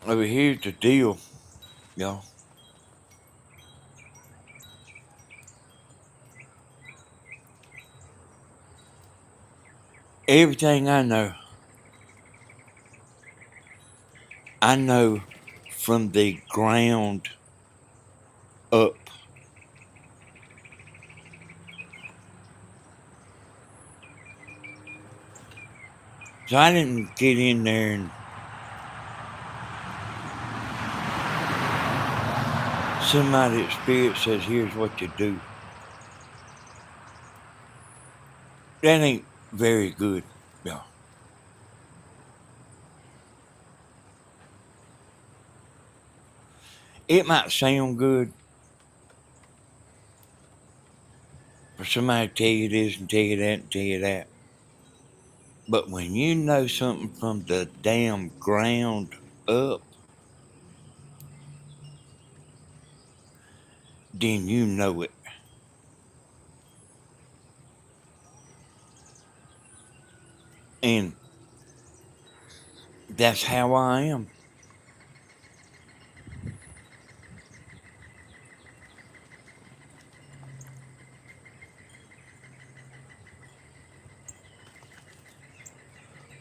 But here's the deal, y'all. Everything I know from the ground up. So I didn't get in there and somebody's spirit says, here's what you do. That ain't very good, y'all. It might sound good for somebody to tell you this and tell you that and tell you that. But when you know something from the damn ground up, then you know it. And that's how I am.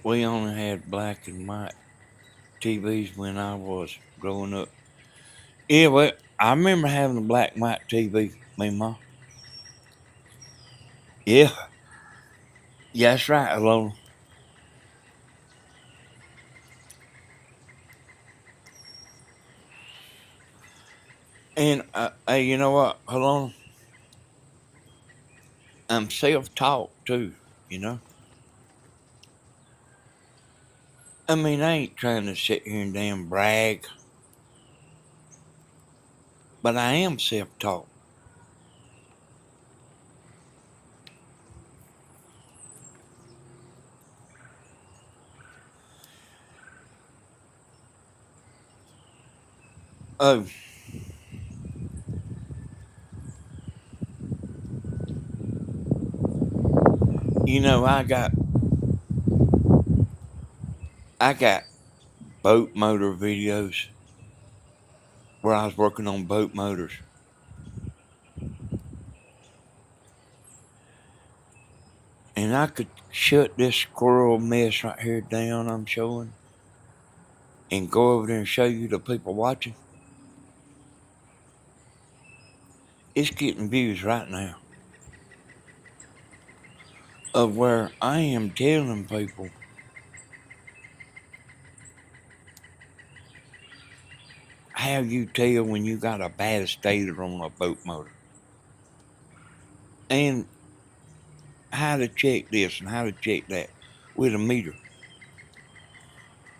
We only had black and white TVs when I was growing up. Yeah, well, I remember having a black and white TV, me and Ma. Yeah, yeah, that's right, Alona. And hey, you know what, Alona? I'm self-taught too, you know? I mean, I ain't trying to sit here and damn brag, but I am self-taught. Oh, you know, I got boat motor videos where I was working on boat motors. And I could shut this squirrel mess right here down I'm showing and go over there and show you the people watching. It's getting views right now of where I am telling people how you tell when you got a bad stator on a boat motor and how to check this and how to check that with a meter.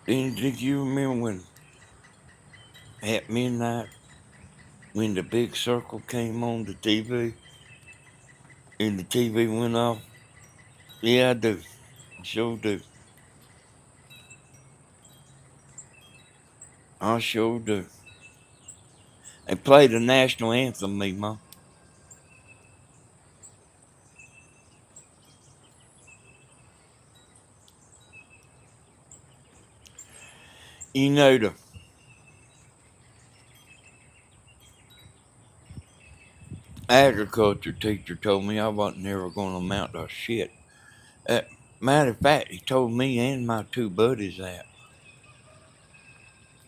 Then did you remember when at midnight when the big circle came on the TV and the TV went off? Yeah, I do. I sure do. I sure do. They played the national anthem, me, Ma. You know, the agriculture teacher told me I wasn't never going to amount to shit. Uh, Matter of fact, he told me and my two buddies that.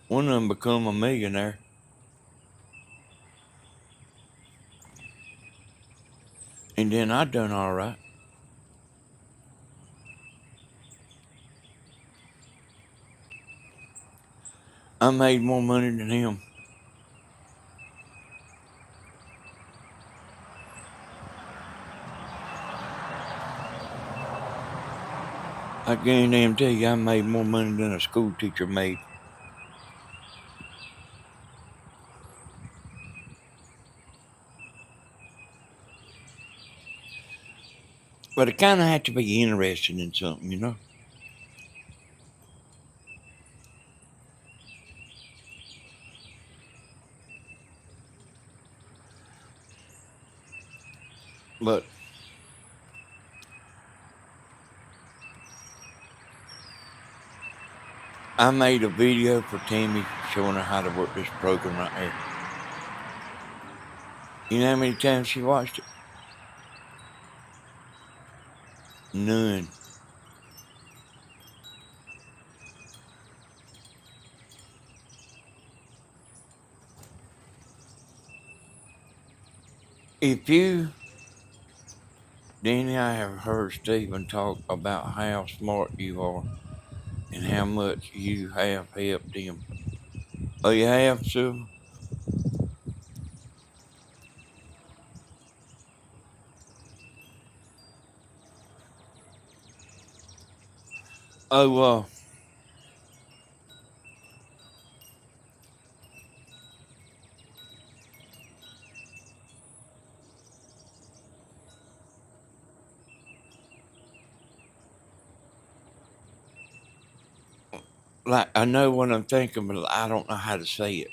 One of them become a millionaire. And then I done all right. I made more money than him. I guarantee you I made more money than a school teacher made. But it kind of had to be interested in something, you know? But I made a video for Tammy showing her how to work this program right here. You know how many times she watched it? None. If you, Danny, I have heard Stephen talk about how smart you are and how much you have helped him. Oh, you have, Sue? Oh, like, I know what I'm thinking, but I don't know how to say it.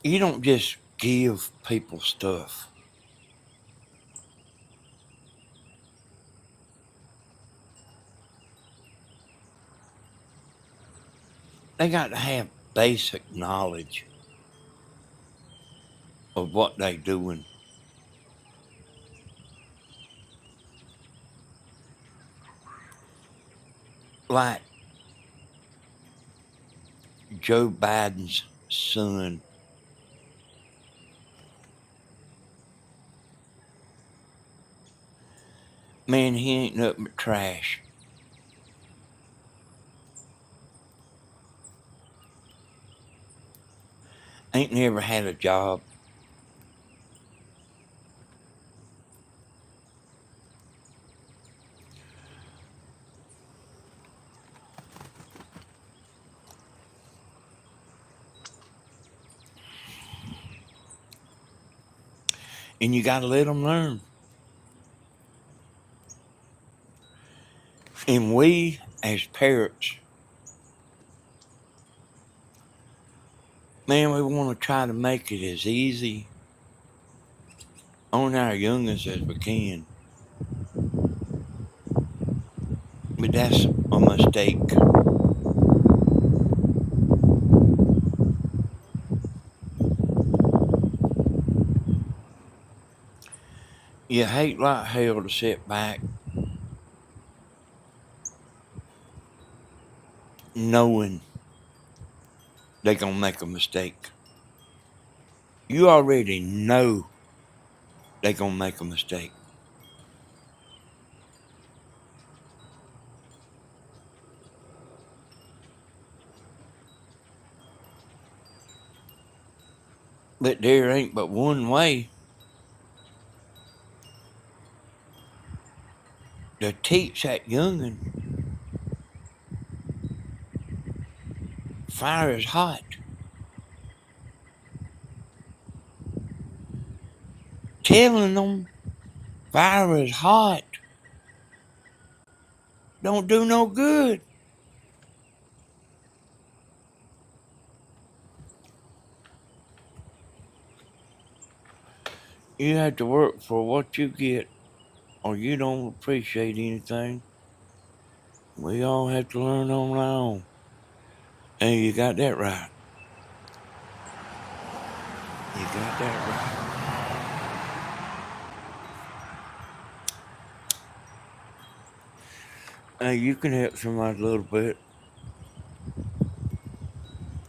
You don't just give people stuff. They got to have basic knowledge of what they doing. Like Joe Biden's son. Man, he ain't nothing but trash. Ain't never had a job. And you got to let them learn. And we, as parents, man, we want to try to make it as easy on our youngins as we can. But that's a mistake. You hate like hell to sit back knowing they're going to make a mistake. You already know they're going to make a mistake. But there ain't but one way to teach that youngin' fire is hot. Telling them fire is hot don't do no good. You have to work for what you get, or you don't appreciate anything. We all have to learn on our own. And you got that right. You got that right. You can help somebody a little bit,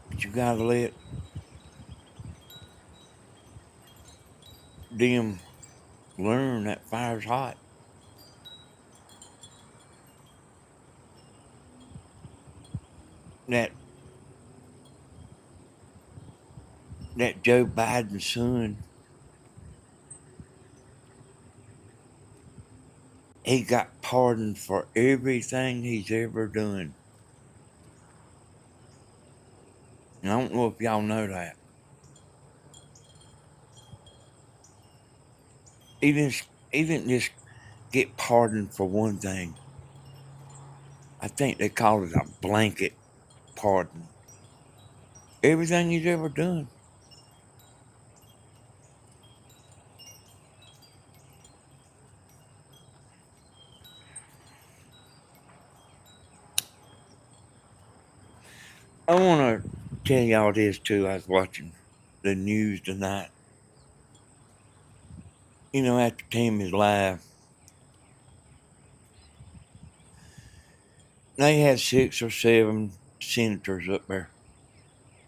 but you gotta let them learn that fire's hot. That that Joe Biden's son, he got pardoned for everything he's ever done. And I don't know if y'all know that. He didn't just get pardoned for one thing. I think they call it a blanket pardon. Everything he's ever done. I want to tell y'all this too. I was watching the news tonight. After Timmy's live, they had 6 or 7 senators up there,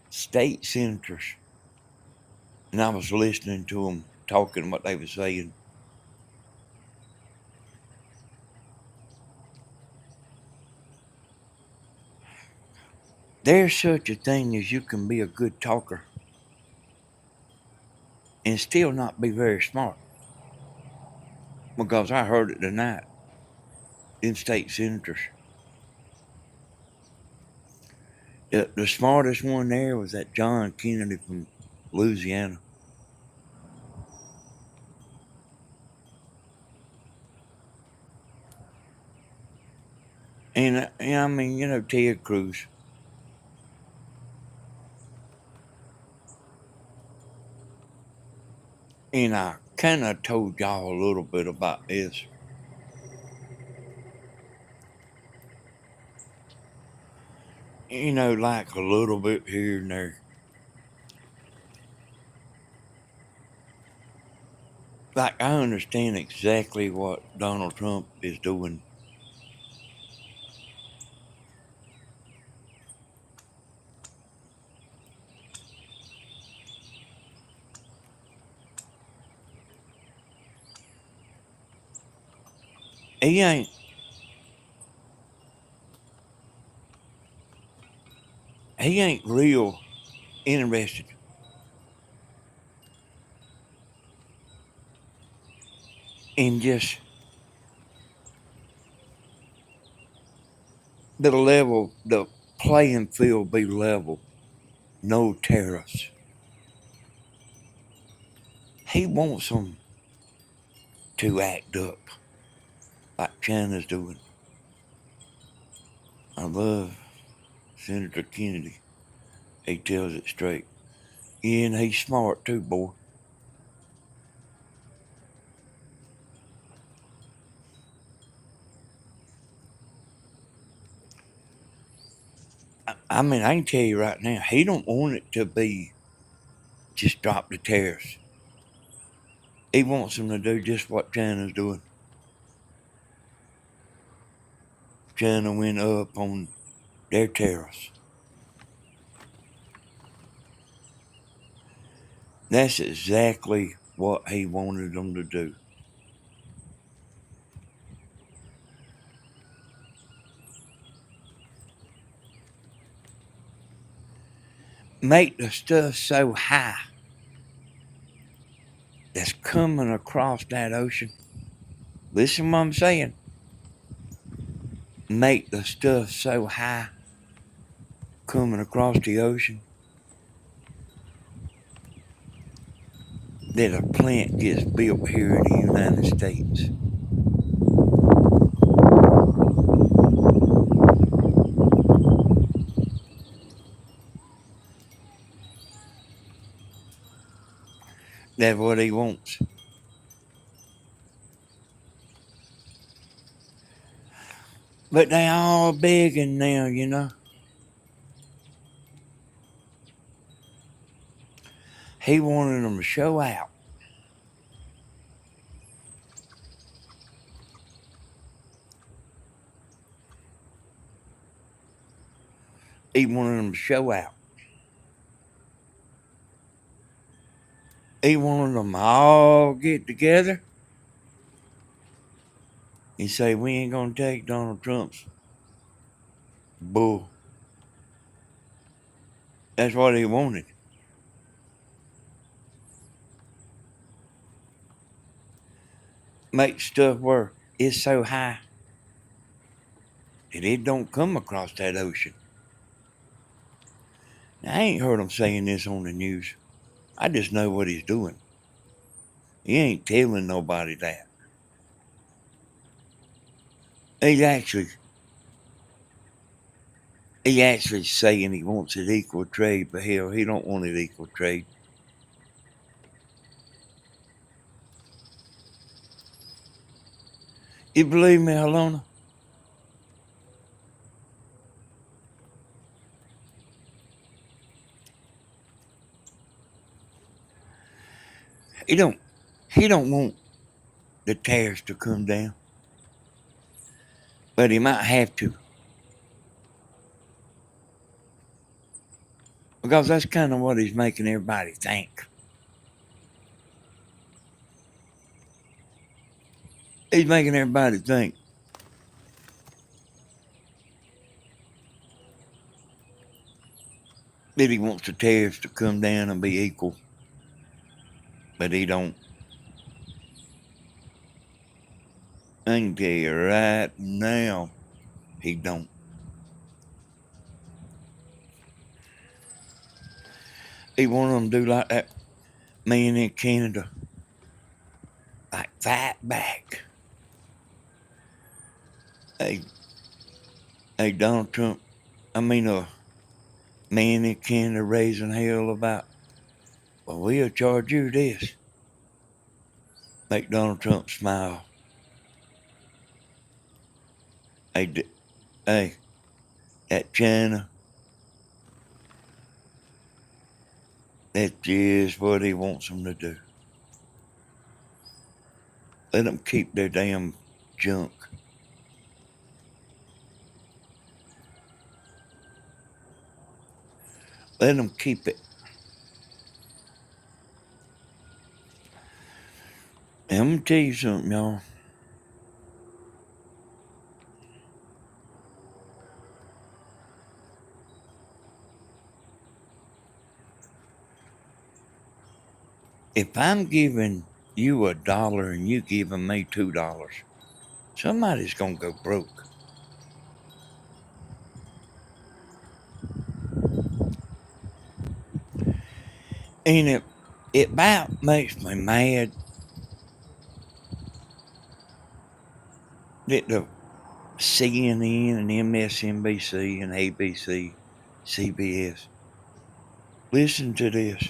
state senators, and I was listening to them talking what they were saying. There's such a thing as you can be a good talker and still not be very smart. Because I heard it tonight in state senators. The smartest one there was that John Kennedy from Louisiana. And I mean, Ted Cruz. And I kind of told y'all a little bit about this. Like a little bit here and there. Like, I understand exactly what Donald Trump is doing. He ain't he ain't real interested in just the playing field be level, no tariffs. He wants them to act up like China's doing. I love Senator Kennedy. He tells it straight. Yeah, and he's smart too, boy. I mean, I can tell you right now, he don't want it to be just drop the tariffs. He wants them to do just what China's doing. China went up on their tariffs. That's exactly what he wanted them to do. Make the stuff so high that's coming across that ocean. Listen what I'm saying. Make the stuff so high coming across the ocean that a plant gets built here in the United States. That's what he wants. But they all begging now. He wanted them to show out. He wanted them to show out. He wanted them to all get together. He say, we ain't gonna take Donald Trump's bull. That's what he wanted. Make stuff where it's so high that it don't come across that ocean. Now, I ain't heard him saying this on the news. I just know what he's doing. He ain't telling nobody that. He's actually saying he wants it equal trade, but hell, he don't want it equal trade. You believe me, Alona? He don't want the tariffs to come down. But he might have to. Because that's kind of what he's making everybody think. He's making everybody think that he wants the tariffs to come down and be equal. But he don't. I can tell you right now, he don't. He wanted them to do like that man in Canada. Like fight back. Hey, Donald Trump, a man in Canada raising hell about, well, we'll charge you this. Make Donald Trump smile. Hey, at China, that's just what he wants them to do. Let them keep their damn junk. Let them keep it. And I'm going to tell you something, y'all. If I'm giving you $1 and you giving me $2, somebody's going to go broke. And it about makes me mad that the CNN and MSNBC and ABC, CBS, listen to this.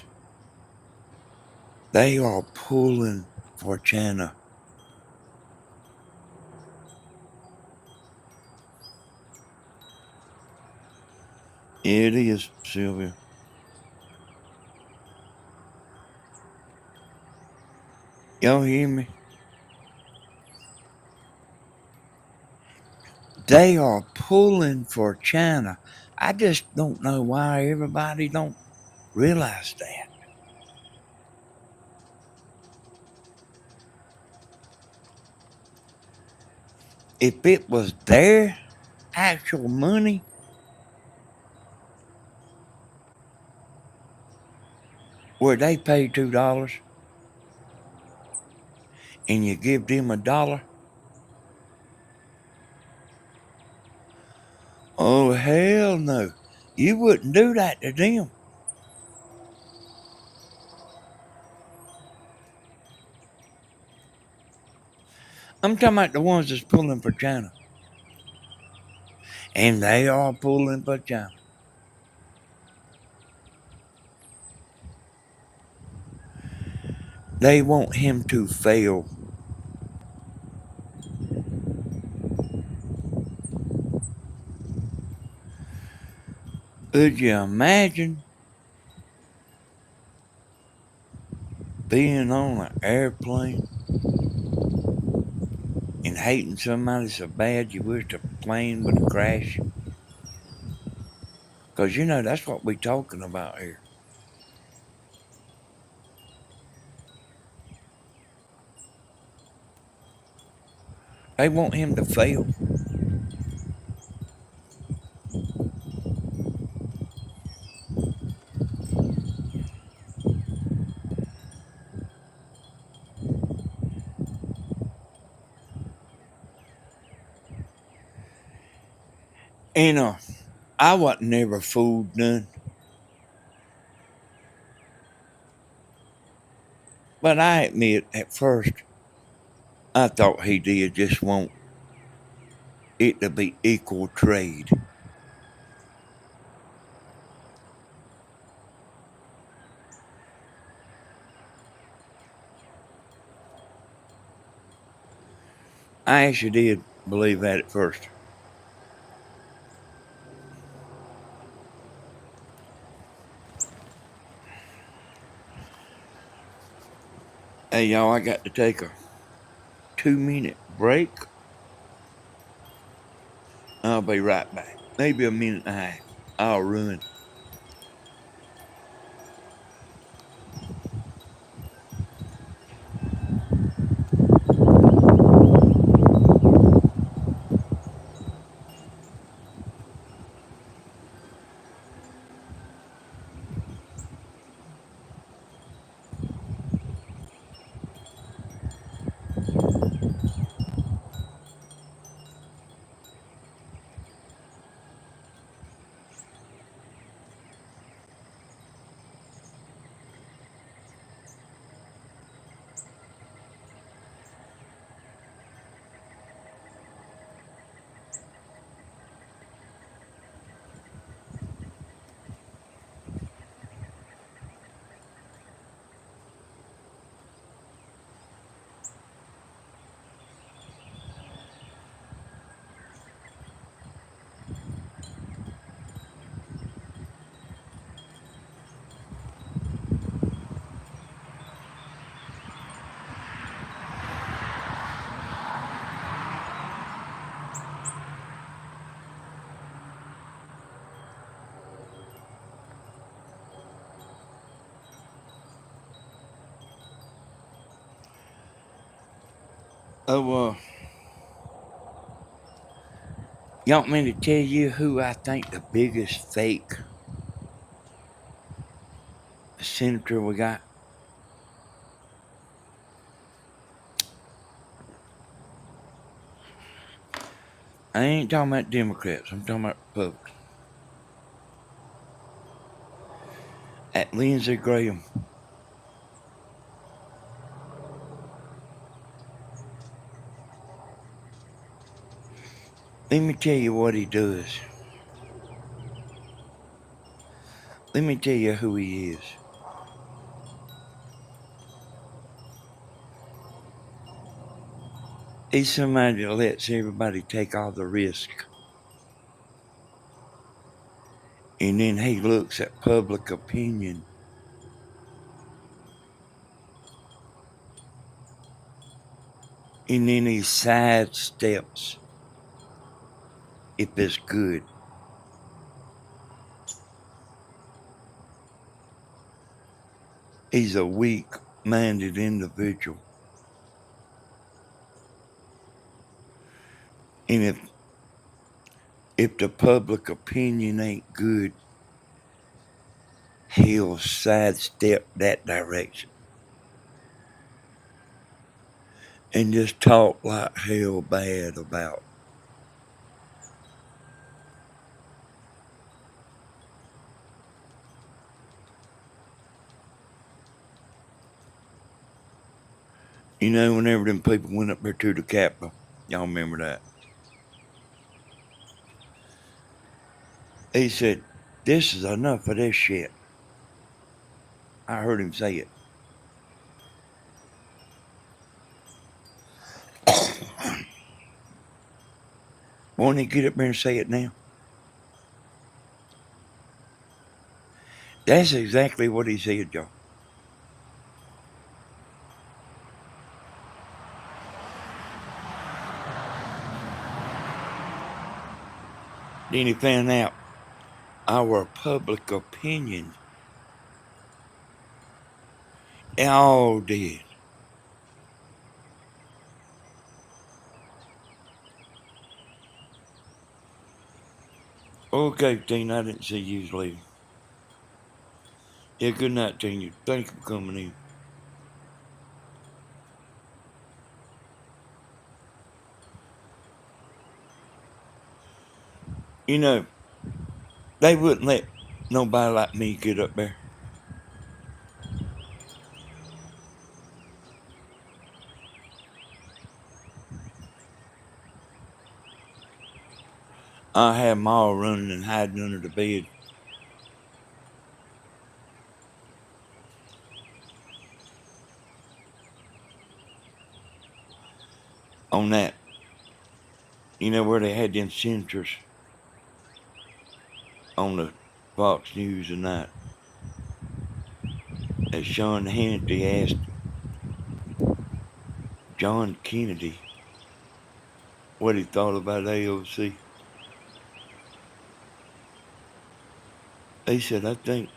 They are pulling for China. It is, Sylvia. Y'all hear me? They are pulling for China. I just don't know why everybody don't realize that. If it was their actual money, where they pay $2 and you give them $1, oh hell no. You wouldn't do that to them. I'm talking about the ones that's pulling for China. And they are pulling for China. They want him to fail. Could you imagine being on an airplane and hating somebody so bad you wish the plane would crash? 'Cause, that's what we talking about here. They want him to fail. And I wasn't never fooled none. But I admit, at first, I thought he did just want it to be equal trade. I actually did believe that at first. Hey, y'all, I got to take a 2-minute break. I'll be right back. Maybe a minute and a half. I'll run. Oh, you want me to tell you who I think the biggest fake senator we got? I ain't talking about Democrats. I'm talking about Republicans. At Lindsey Graham. Let me tell you what he does. Let me tell you who he is. He's somebody that lets everybody take all the risk. And then he looks at public opinion. And then he sidesteps if it's good. He's a weak-minded individual. And if the public opinion ain't good, he'll sidestep that direction. And just talk like hell bad about. Whenever them people went up there to the Capitol, y'all remember that? He said, "This is enough of this shit." I heard him say it. Won't he get up there and say it now? That's exactly what he said, y'all. Then he found out our public opinion. They all did. Okay, Tina, I didn't see you leaving. Yeah, good night, Tina. Thank you for coming in. You know, they wouldn't let nobody like me get up there. I have them all running and hiding under the bed on that. You know where they had them senators on the Fox News tonight. That Sean Hannity asked John Kennedy what he thought about AOC. He said, I think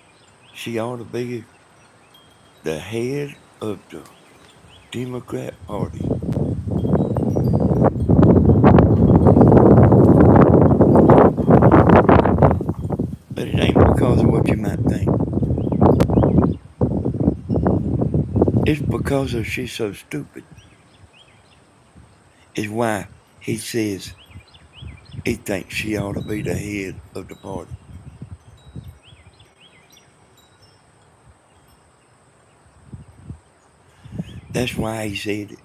she ought to be the head of the Democrat Party. But it ain't because of what you might think. It's because of she's so stupid. Is why he says he thinks she ought to be the head of the party. That's why he said it.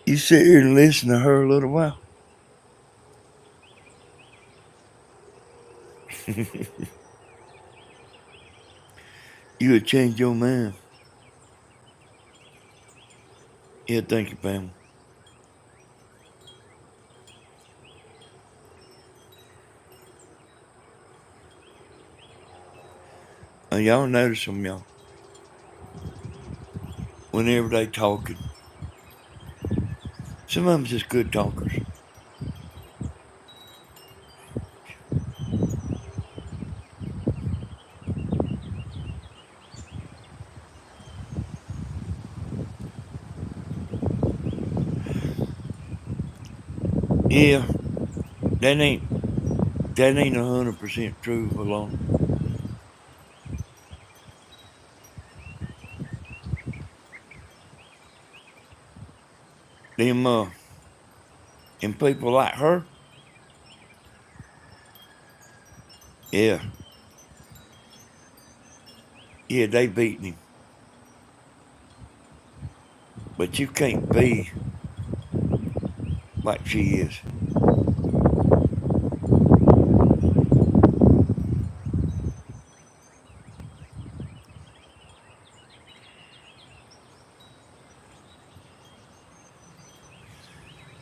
You sit here and listen to her a little while. You would change your mind. Yeah, thank you, Pam. Y'all notice them, y'all. Whenever they talking, some of them just good talkers. Yeah, that ain't 100% true, alone. Them and people like her, yeah, yeah, they beating him. But you can't be like she is.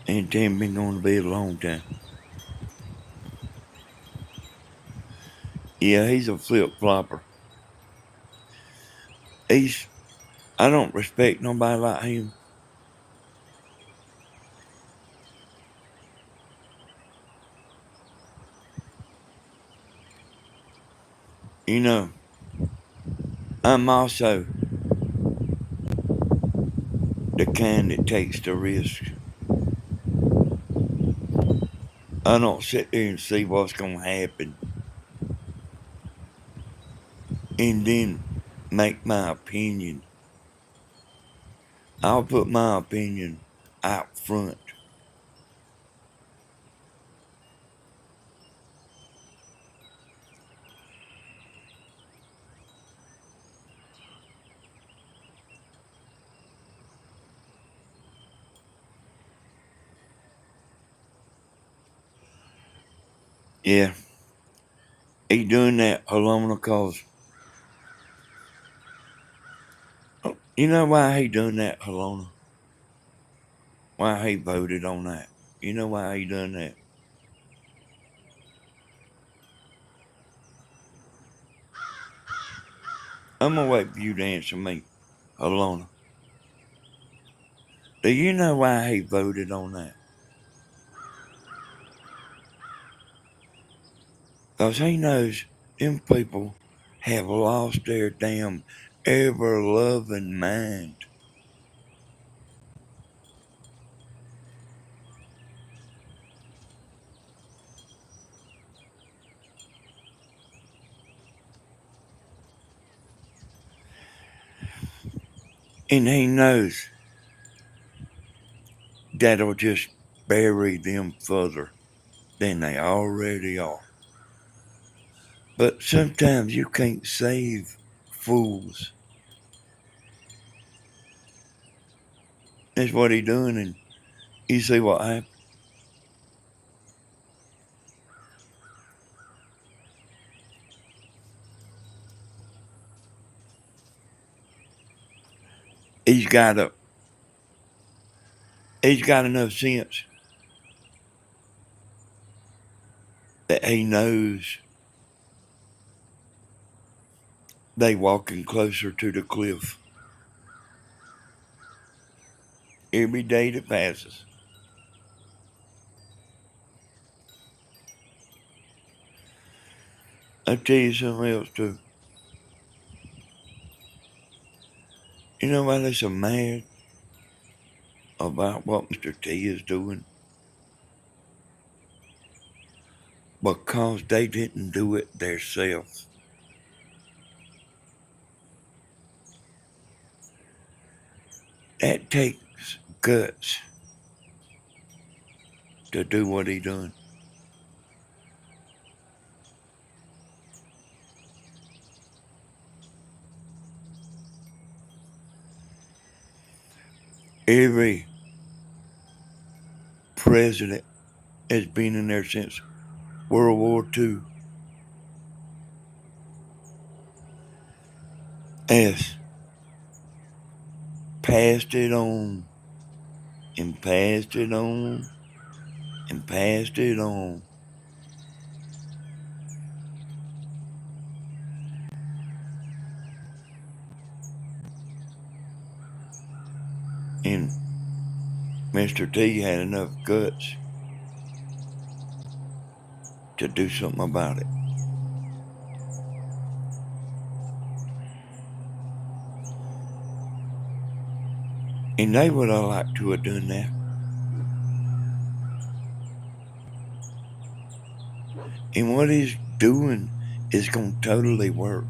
And Tim been going to bed a long time. Yeah, he's a flip flopper. He's I don't respect nobody like him. You know, I'm also the kind that takes the risk. I don't sit there and see what's gonna happen and then make my opinion. I'll put my opinion out front. Yeah, he doing that Alona cause you know why he done that, Alona? Why he voted on that? You know why he done that? I'm gonna wait for you to answer me, Alona. Do you know why he voted on that? Because he knows them people have lost their damn ever-loving mind. And he knows that'll just bury them further than they already are. But sometimes you can't save fools. That's what he's doing, and you see what happened. He's got a he's got enough sense that he knows they walking closer to the cliff every day that passes. I'll tell you something else too. You know why they're so mad about what Mr. T is doing? Because they didn't do it themselves. That takes guts to do what he done. Every president has been in there since World War II has passed it on and passed it on and passed it on. And Mr. T had enough guts to do something about it. And they would have liked to have done that. And what he's doing is going to totally work.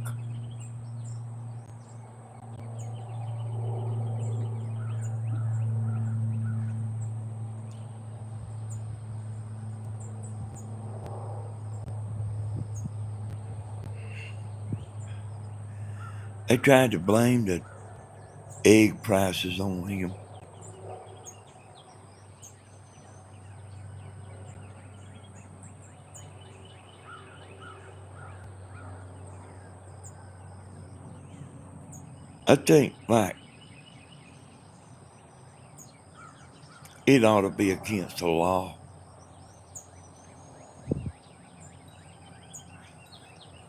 They tried to blame the egg prices on him. I think, like, it ought to be against the law.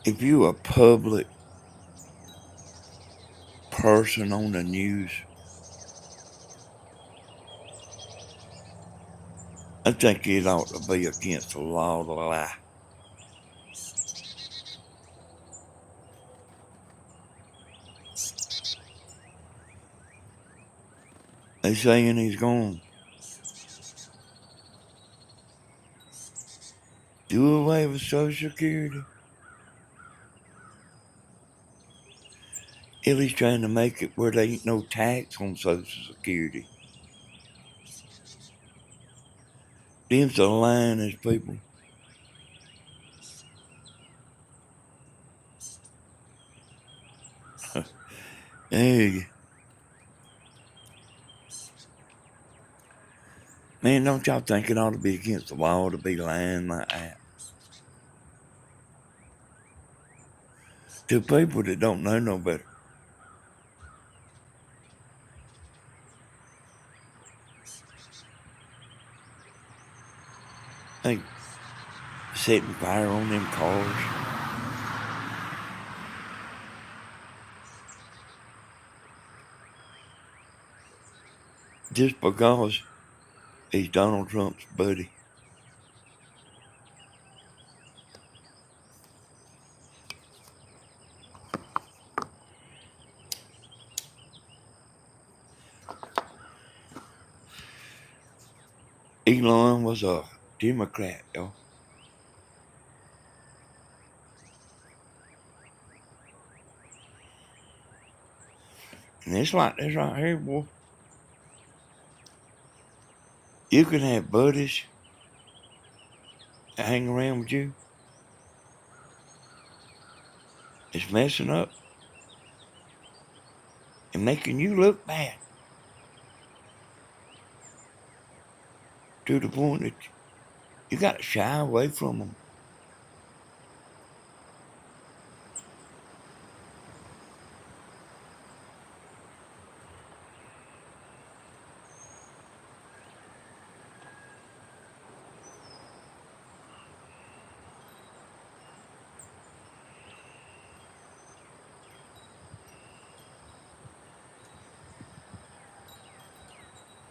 If you a public person on the news, I think it ought to be against the law to lie. They saying he's going to do away with Social Security. He's trying to make it where there ain't no tax on Social Security. Them's the lying people. Hey, man, don't y'all think it ought to be against the law to be lying like that? To people that don't know no better. They setting fire on them cars. just because he's Donald Trump's buddy. Elon was a Democrat, y'all. And it's like this right here, boy. You can have buddies that hang around with you. It's messing up and making you look bad to the point that you got to shy away from them.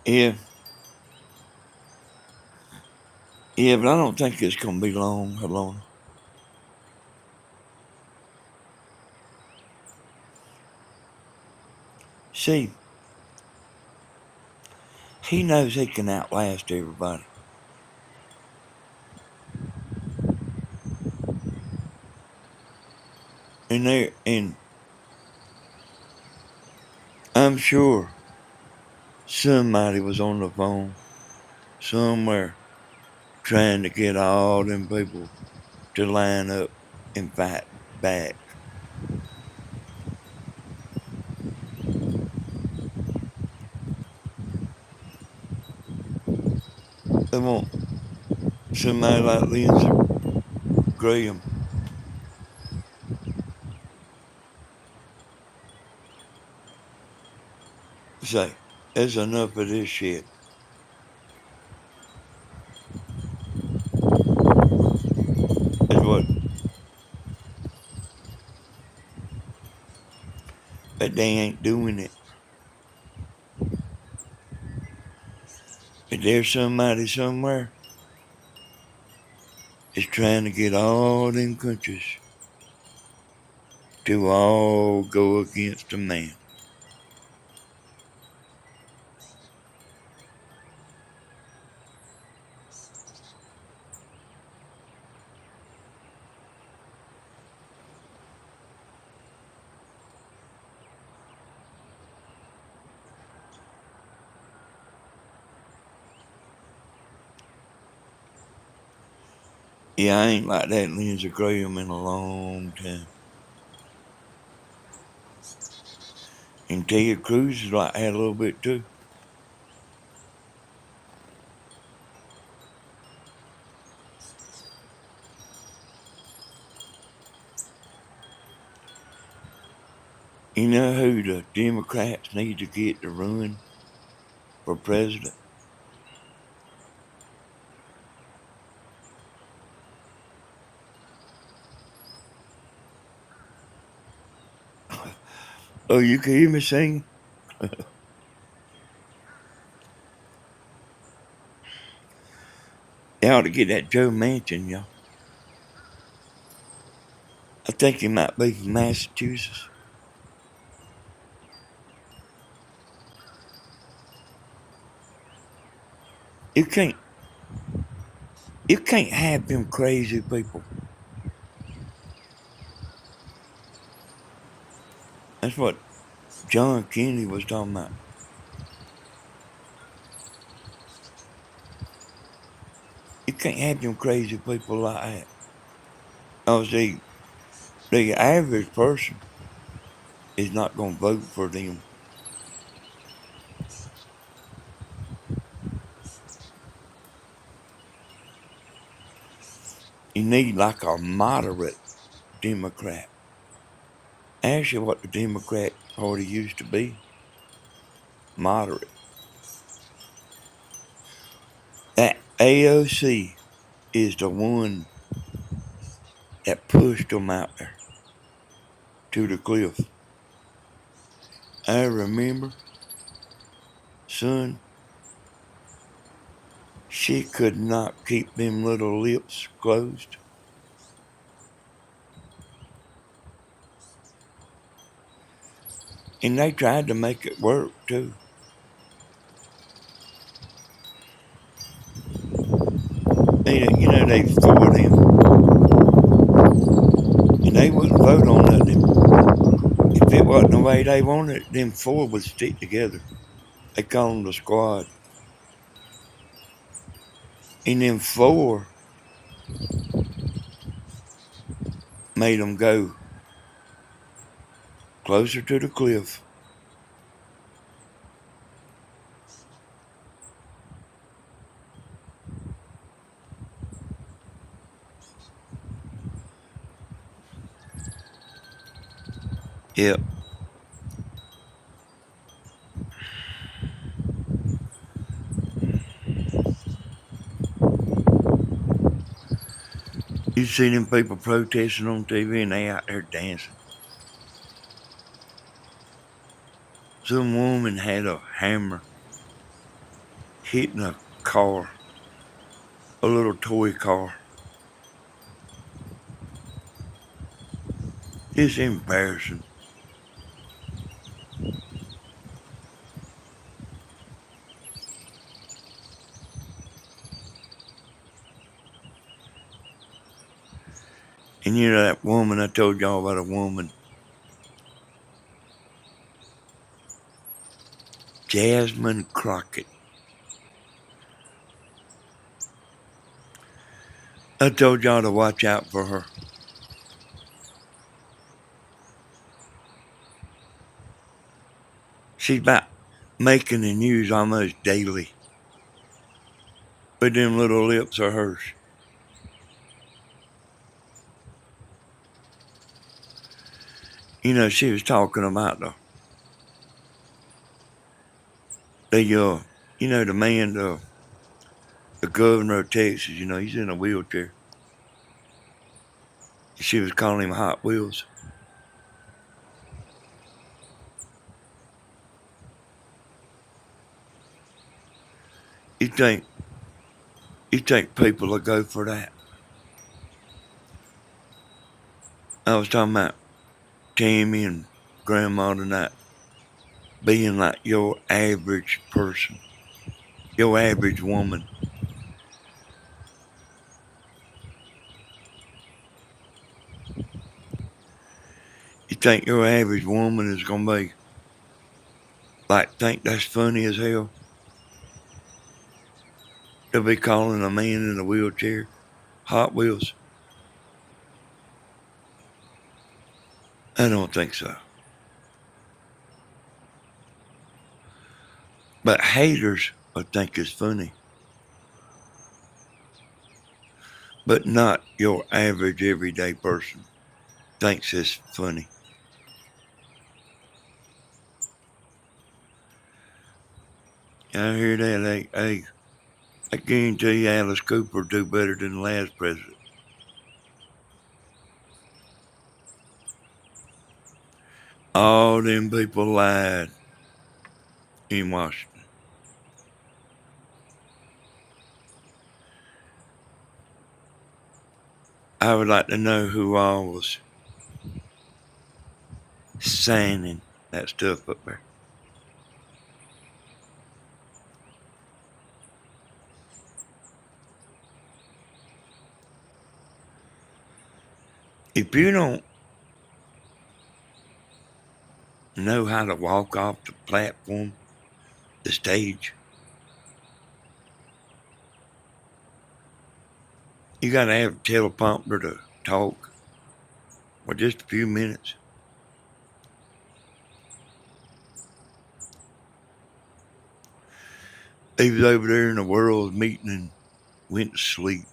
Yeah. Yeah, but I don't think it's going to be long, Alona. See, he knows he can outlast everybody. And I'm sure somebody was on the phone somewhere trying to get all them people to line up and fight back. They want somebody like Lindsey Graham to say, there's enough of this shit. That's what, but they ain't doing it. But there's somebody somewhere that's trying to get all them countries to all go against a man. Yeah, I ain't like that Lindsey Graham in a long time. And Ted Cruz is like that a little bit too. You know who the Democrats need to get to run for president? Oh, you can hear me sing? They ought to get that Joe Manchin, y'all. I think he might be from Massachusetts. You can't you can't have them crazy people. That's what John Kennedy was talking about. You can't have them crazy people like that. Cause the average person is not gonna vote for them. You need like a moderate Democrat. Actually, what the Democrat Party used to be, moderate. That AOC is the one that pushed them out there to the cliff. I remember, son, She could not keep them little lips closed. And they tried to make it work too. They four of them, and they wouldn't vote on nothing. If it wasn't the way they wanted it, them four would stick together. They call them the squad. And them four made them go closer to the cliff. Yep. You see them people protesting on TV and they out there dancing. Some woman had a hammer hitting a car, a little toy car. It's embarrassing. And that woman, I told y'all about a woman, Jasmine Crockett. I told y'all to watch out for her. She's about making the news almost daily. But them little lips are hers. She was talking about the man, the governor of Texas, he's in a wheelchair. She was calling him Hot Wheels. You think people will go for that? I was talking about Tammy and Grandma tonight being like your average person, your average woman. You think your average woman is gonna be think that's funny as hell? They'll be calling a man in a wheelchair Hot Wheels. I don't think so. But haters will think it's funny. But not your average everyday person thinks it's funny. I hear that. Hey, I guarantee you Alice Cooper will do better than the last president. All them people lied in Washington. I would like to know who all was signing that stuff up there. If you don't know how to walk off the platform, the stage, you got to have a teleprompter to talk for just a few minutes. He was over there in the world meeting and went to sleep.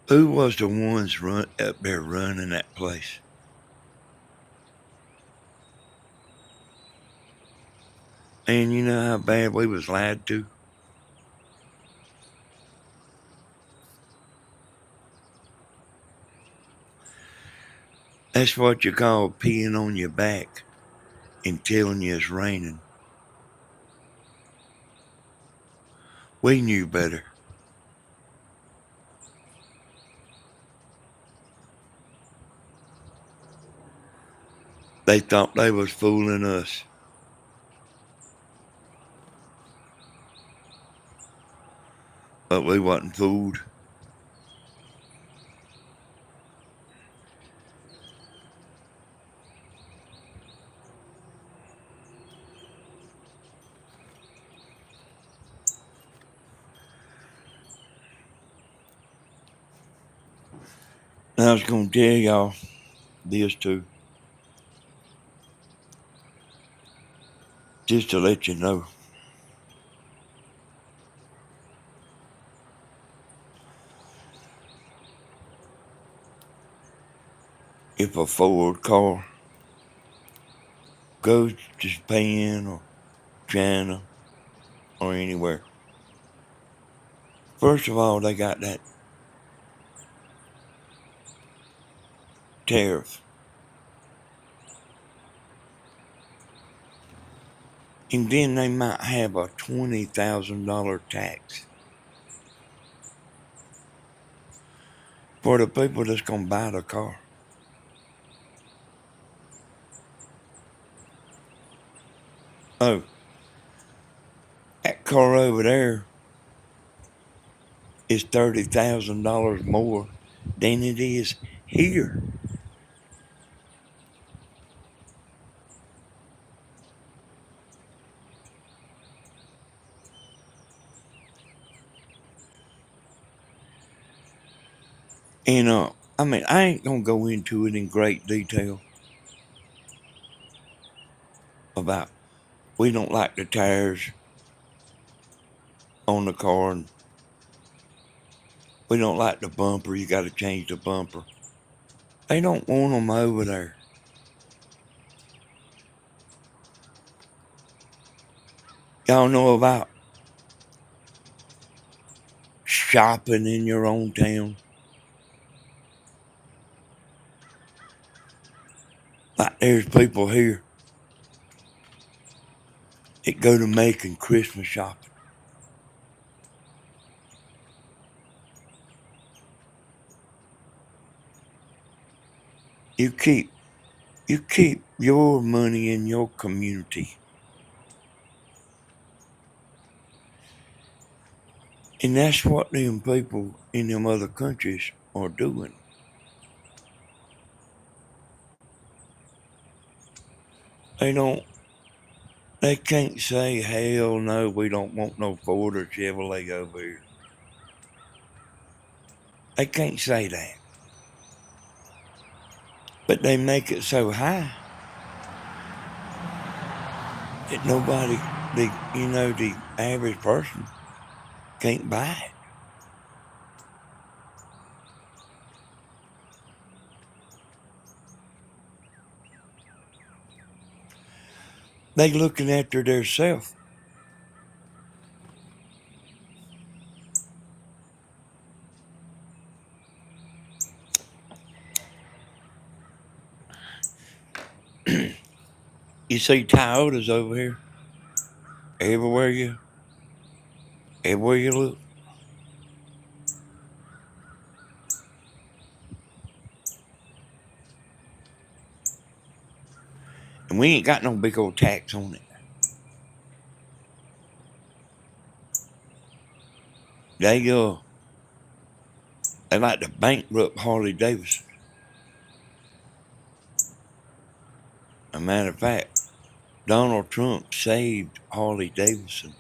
Who was the ones up there running that place? And you know how bad we was lied to? That's what you call peeing on your back and telling you it's raining. We knew better. They thought they was fooling us. But we wasn't fooled. I was going to tell y'all this too, just to let you know. If a Ford car goes to Japan or China or anywhere, first of all, they got that tariff. And then they might have a $20,000 tax for the people that's going to buy the car. Oh, that car over there is $30,000 more than it is here. And I mean, I ain't gonna go into it in great detail about we don't like the tires on the car and we don't like the bumper. You got to change the bumper. They don't want them over there. Y'all know about shopping in your own town? Like there's people here that go to making Christmas shopping. You keep your money in your community. And that's what them people in them other countries are doing. They can't say, hell no, we don't want no Ford or Chevrolet over here. They can't say that. But they make it so high that nobody, the average person can't buy it. They looking after their self. You see Toyotas over here, everywhere you look. And we ain't got no big old tax on it. They like to bankrupt Harley Davidson. As a matter of fact, Donald Trump saved Harley Davidson.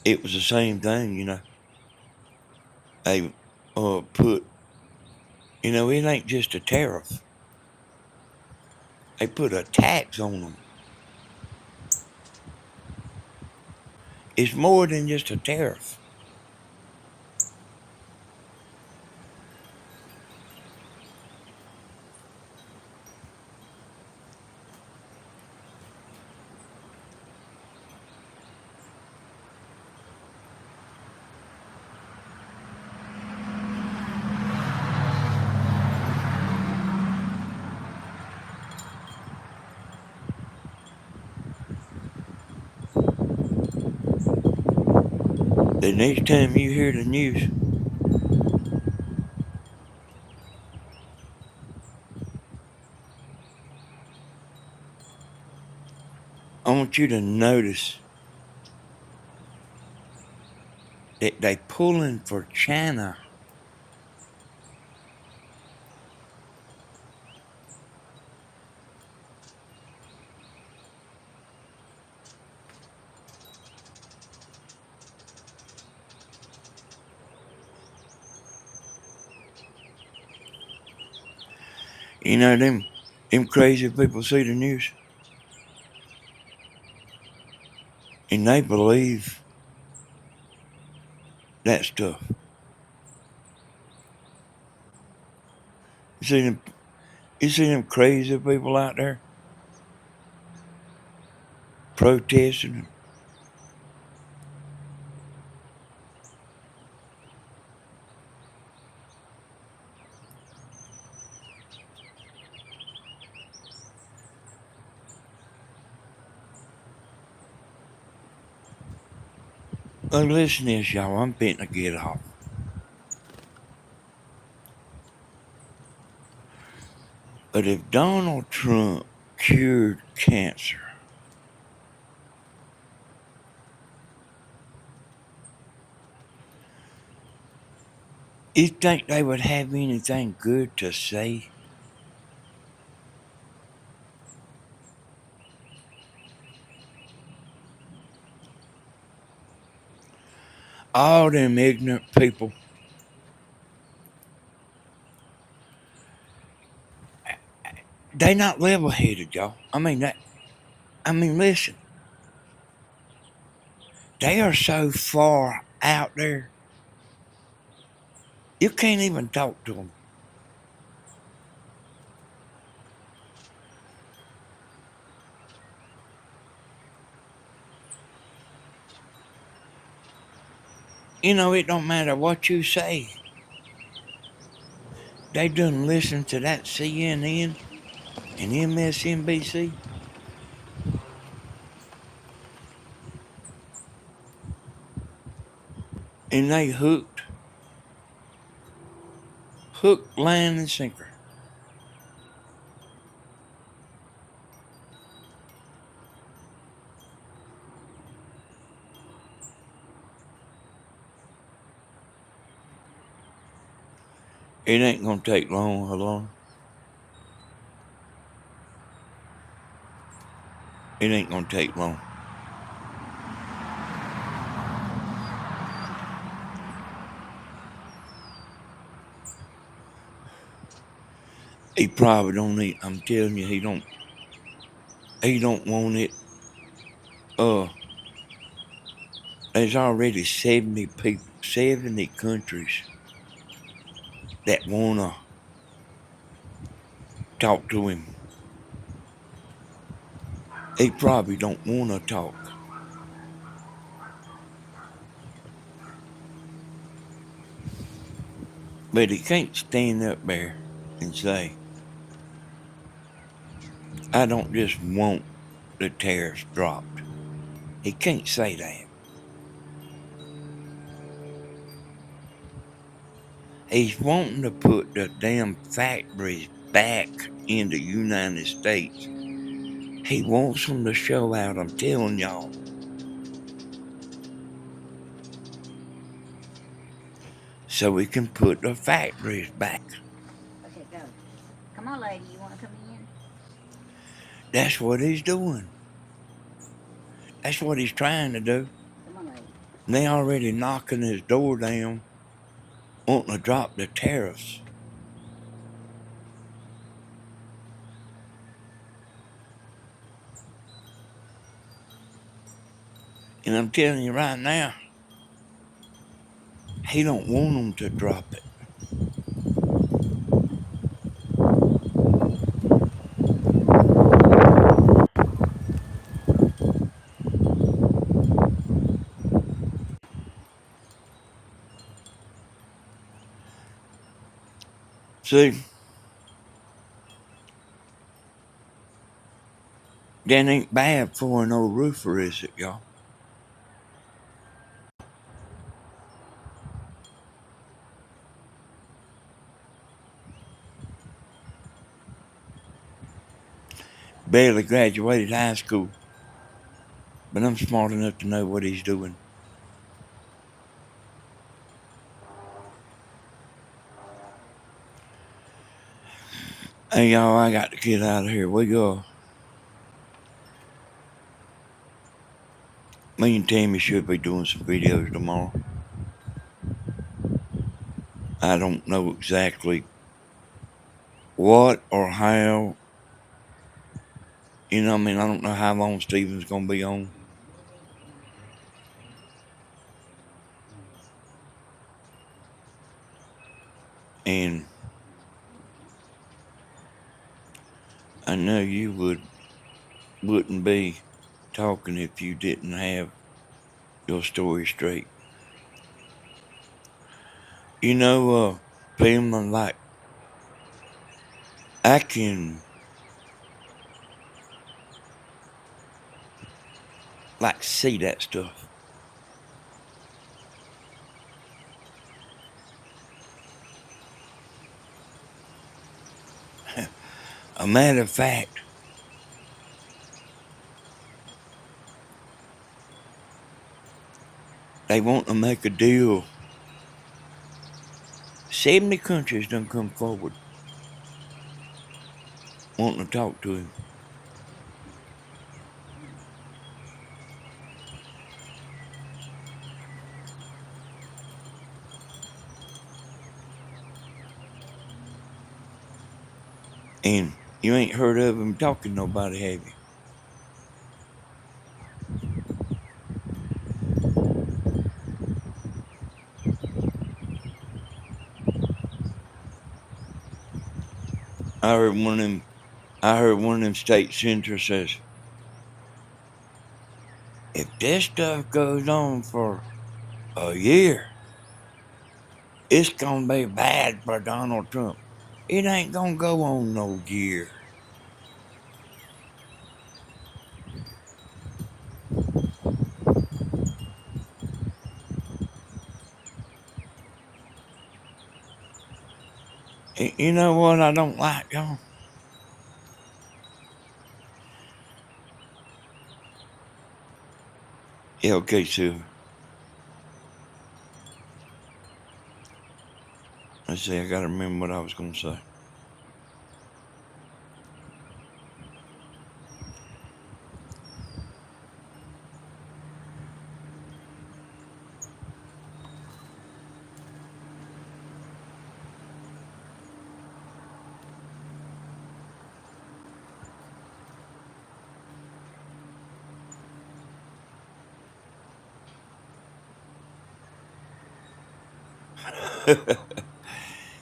It was the same thing. They put, it ain't just a tariff. They put a tax on them. It's more than just a tariff. The next time you hear the news, I want you to notice that they pulling for China. You know them crazy people see the news and they believe that stuff. You see them you see them crazy people out there protesting. Well, listen to this, y'all. I'm fitting to get off. But if Donald Trump cured cancer, you think they would have anything good to say? All them ignorant people, they not level headed, y'all. Listen, they are so far out there, you can't even talk to them. You know, it don't matter what you say. They done listen to that CNN and MSNBC, and they hook, line, and sinker. It ain't gonna take long. Hold on. It ain't gonna take long. He probably don't need. I'm telling you, he don't. He don't want it. Uh, there's already 70 people, 70 countries that wanna talk to him. He probably don't wanna talk, but he can't stand up there and say, "I don't just want the tariffs dropped." He can't say that. He's wanting to put the damn factories back in the United States. He wants them to show out, I'm telling y'all. So we can put the factories back. Okay, go. Come on, lady. You want to come in? That's what he's doing. That's what he's trying to do. Come on, lady. They already knocking his door down, wanting to drop the tariffs. And I'm telling you right now, he don't want them to drop it. See, that ain't bad for an old roofer, is it, y'all? barely graduated high school, but I'm smart enough to know what he's doing. Hey, y'all, I got to get out of here. We go. Me and Tammy should be doing some videos tomorrow. I don't know exactly what or how. I mean, I don't know how long Steven's going to be on. And I know you wouldn't be talking if you didn't have your story straight. Feeling like I can see that stuff. A matter of fact, they want to make a deal. 70 countries done come forward wanting to talk to him. And you ain't heard of him talking to nobody, have you? I heard one of them state senators says, if this stuff goes on for a year, it's gonna be bad for Donald Trump. It ain't gonna go on no year. You know what I don't like, y'all? Yeah, okay, Sue. Let's see, I gotta remember what I was gonna say.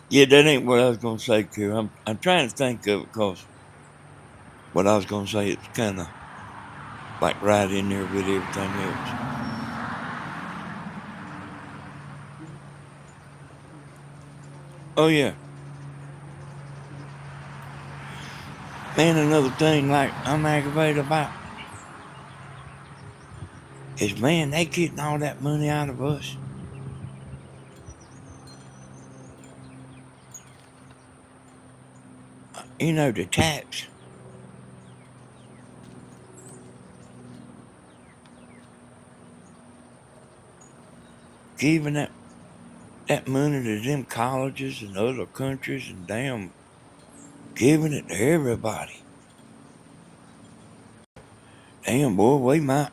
Yeah, that ain't what I was gonna say, Kira. I'm trying to think of it because what I was gonna say it's kind of like right in there with everything else. Oh yeah, man. Another thing like I'm aggravated about is man they getting all that money out of us. The tax, giving that money to them colleges and other countries and damn giving it to everybody. Damn boy, we might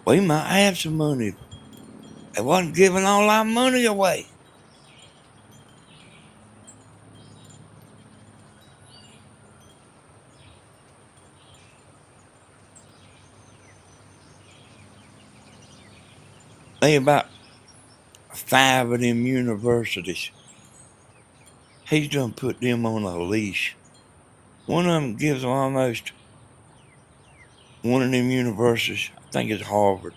have some money. They wasn't giving all our money away. They about 5 of them universities. He's done put them on a leash. One of them gives them almost one of them universities, I think it's Harvard,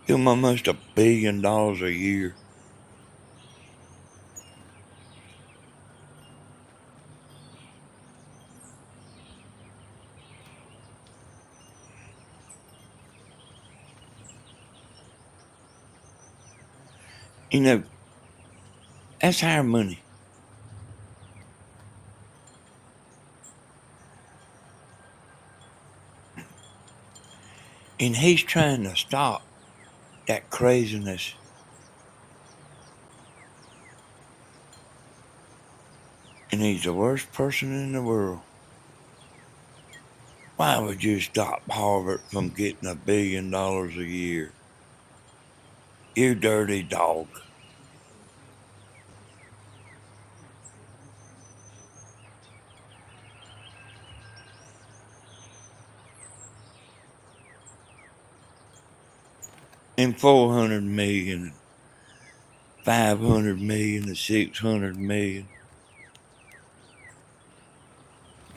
give them almost $1 billion a year. You know, that's our money. And he's trying to stop that craziness. And he's the worst person in the world. Why would you stop Harvard from getting $1 billion a year? You dirty dog. And 400 million, 500 million, and 600 million.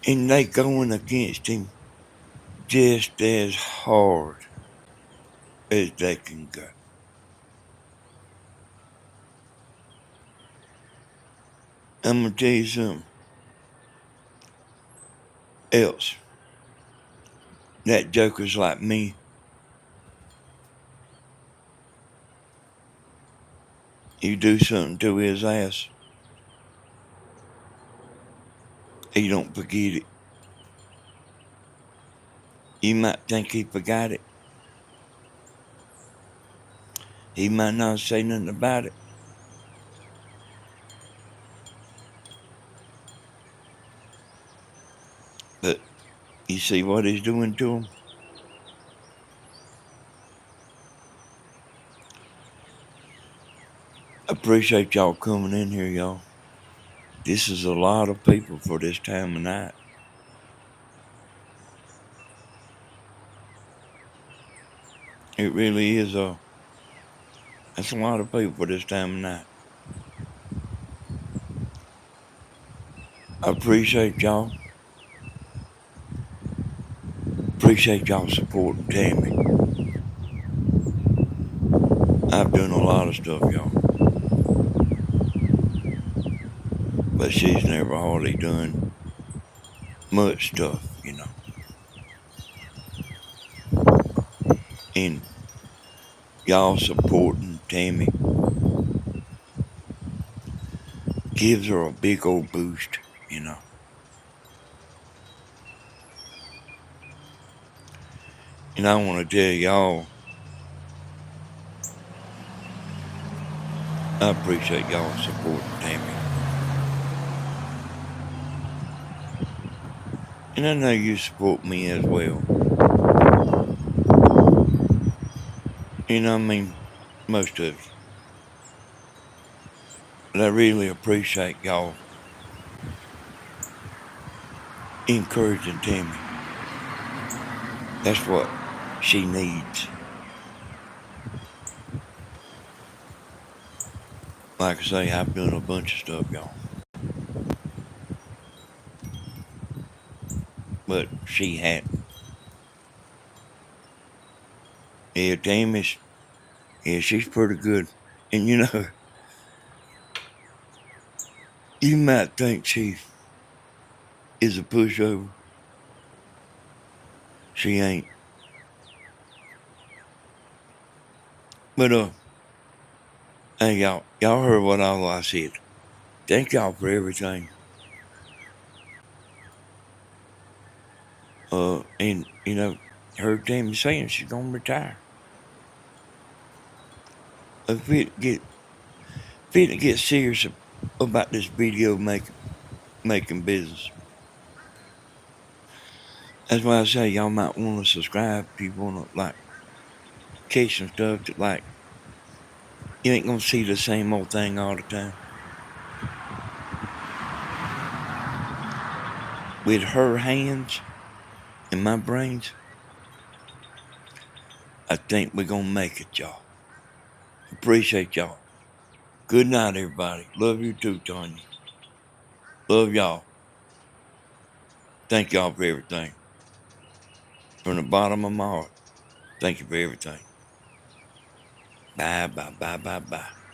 And they going against him just as hard as they can go. I'm gonna tell you something else. That joker's like me. You do something to his ass, he don't forget it. You might think he forgot it. He might not say nothing about it. But you see what he's doing to him? Appreciate y'all coming in here, y'all. This is a lot of people for this time of night. It really is that's a lot of people for this time of night. I appreciate y'all. Appreciate y'all supporting Tammy. I've done a lot of stuff, y'all. But she's never hardly done much stuff, you know. And y'all supporting Tammy gives her a big old boost, you know. And I want to tell y'all, I appreciate y'all supporting Tammy. And I know you support me as well. And I mean, most of you. But I really appreciate y'all encouraging Tammy. That's what she needs. Like I say, I've done a bunch of stuff, y'all. But she hadn't. Yeah, Tammy's, yeah, she's pretty good. And you know, you might think she is a pushover. She ain't. But hey y'all heard what all I said. Thank y'all for everything. And you know, heard Tammy saying she's gonna retire. If it get serious about this video making business. That's why I say y'all might want to subscribe if you want to like catch some stuff that like you ain't gonna see the same old thing all the time. With her hands and my brains, I think we're gonna make it, y'all. Appreciate y'all. Good night, everybody. Love you too, Tanya. Love y'all. Thank y'all for everything. From the bottom of my heart, thank you for everything. Bye, bye, bye, bye, bye.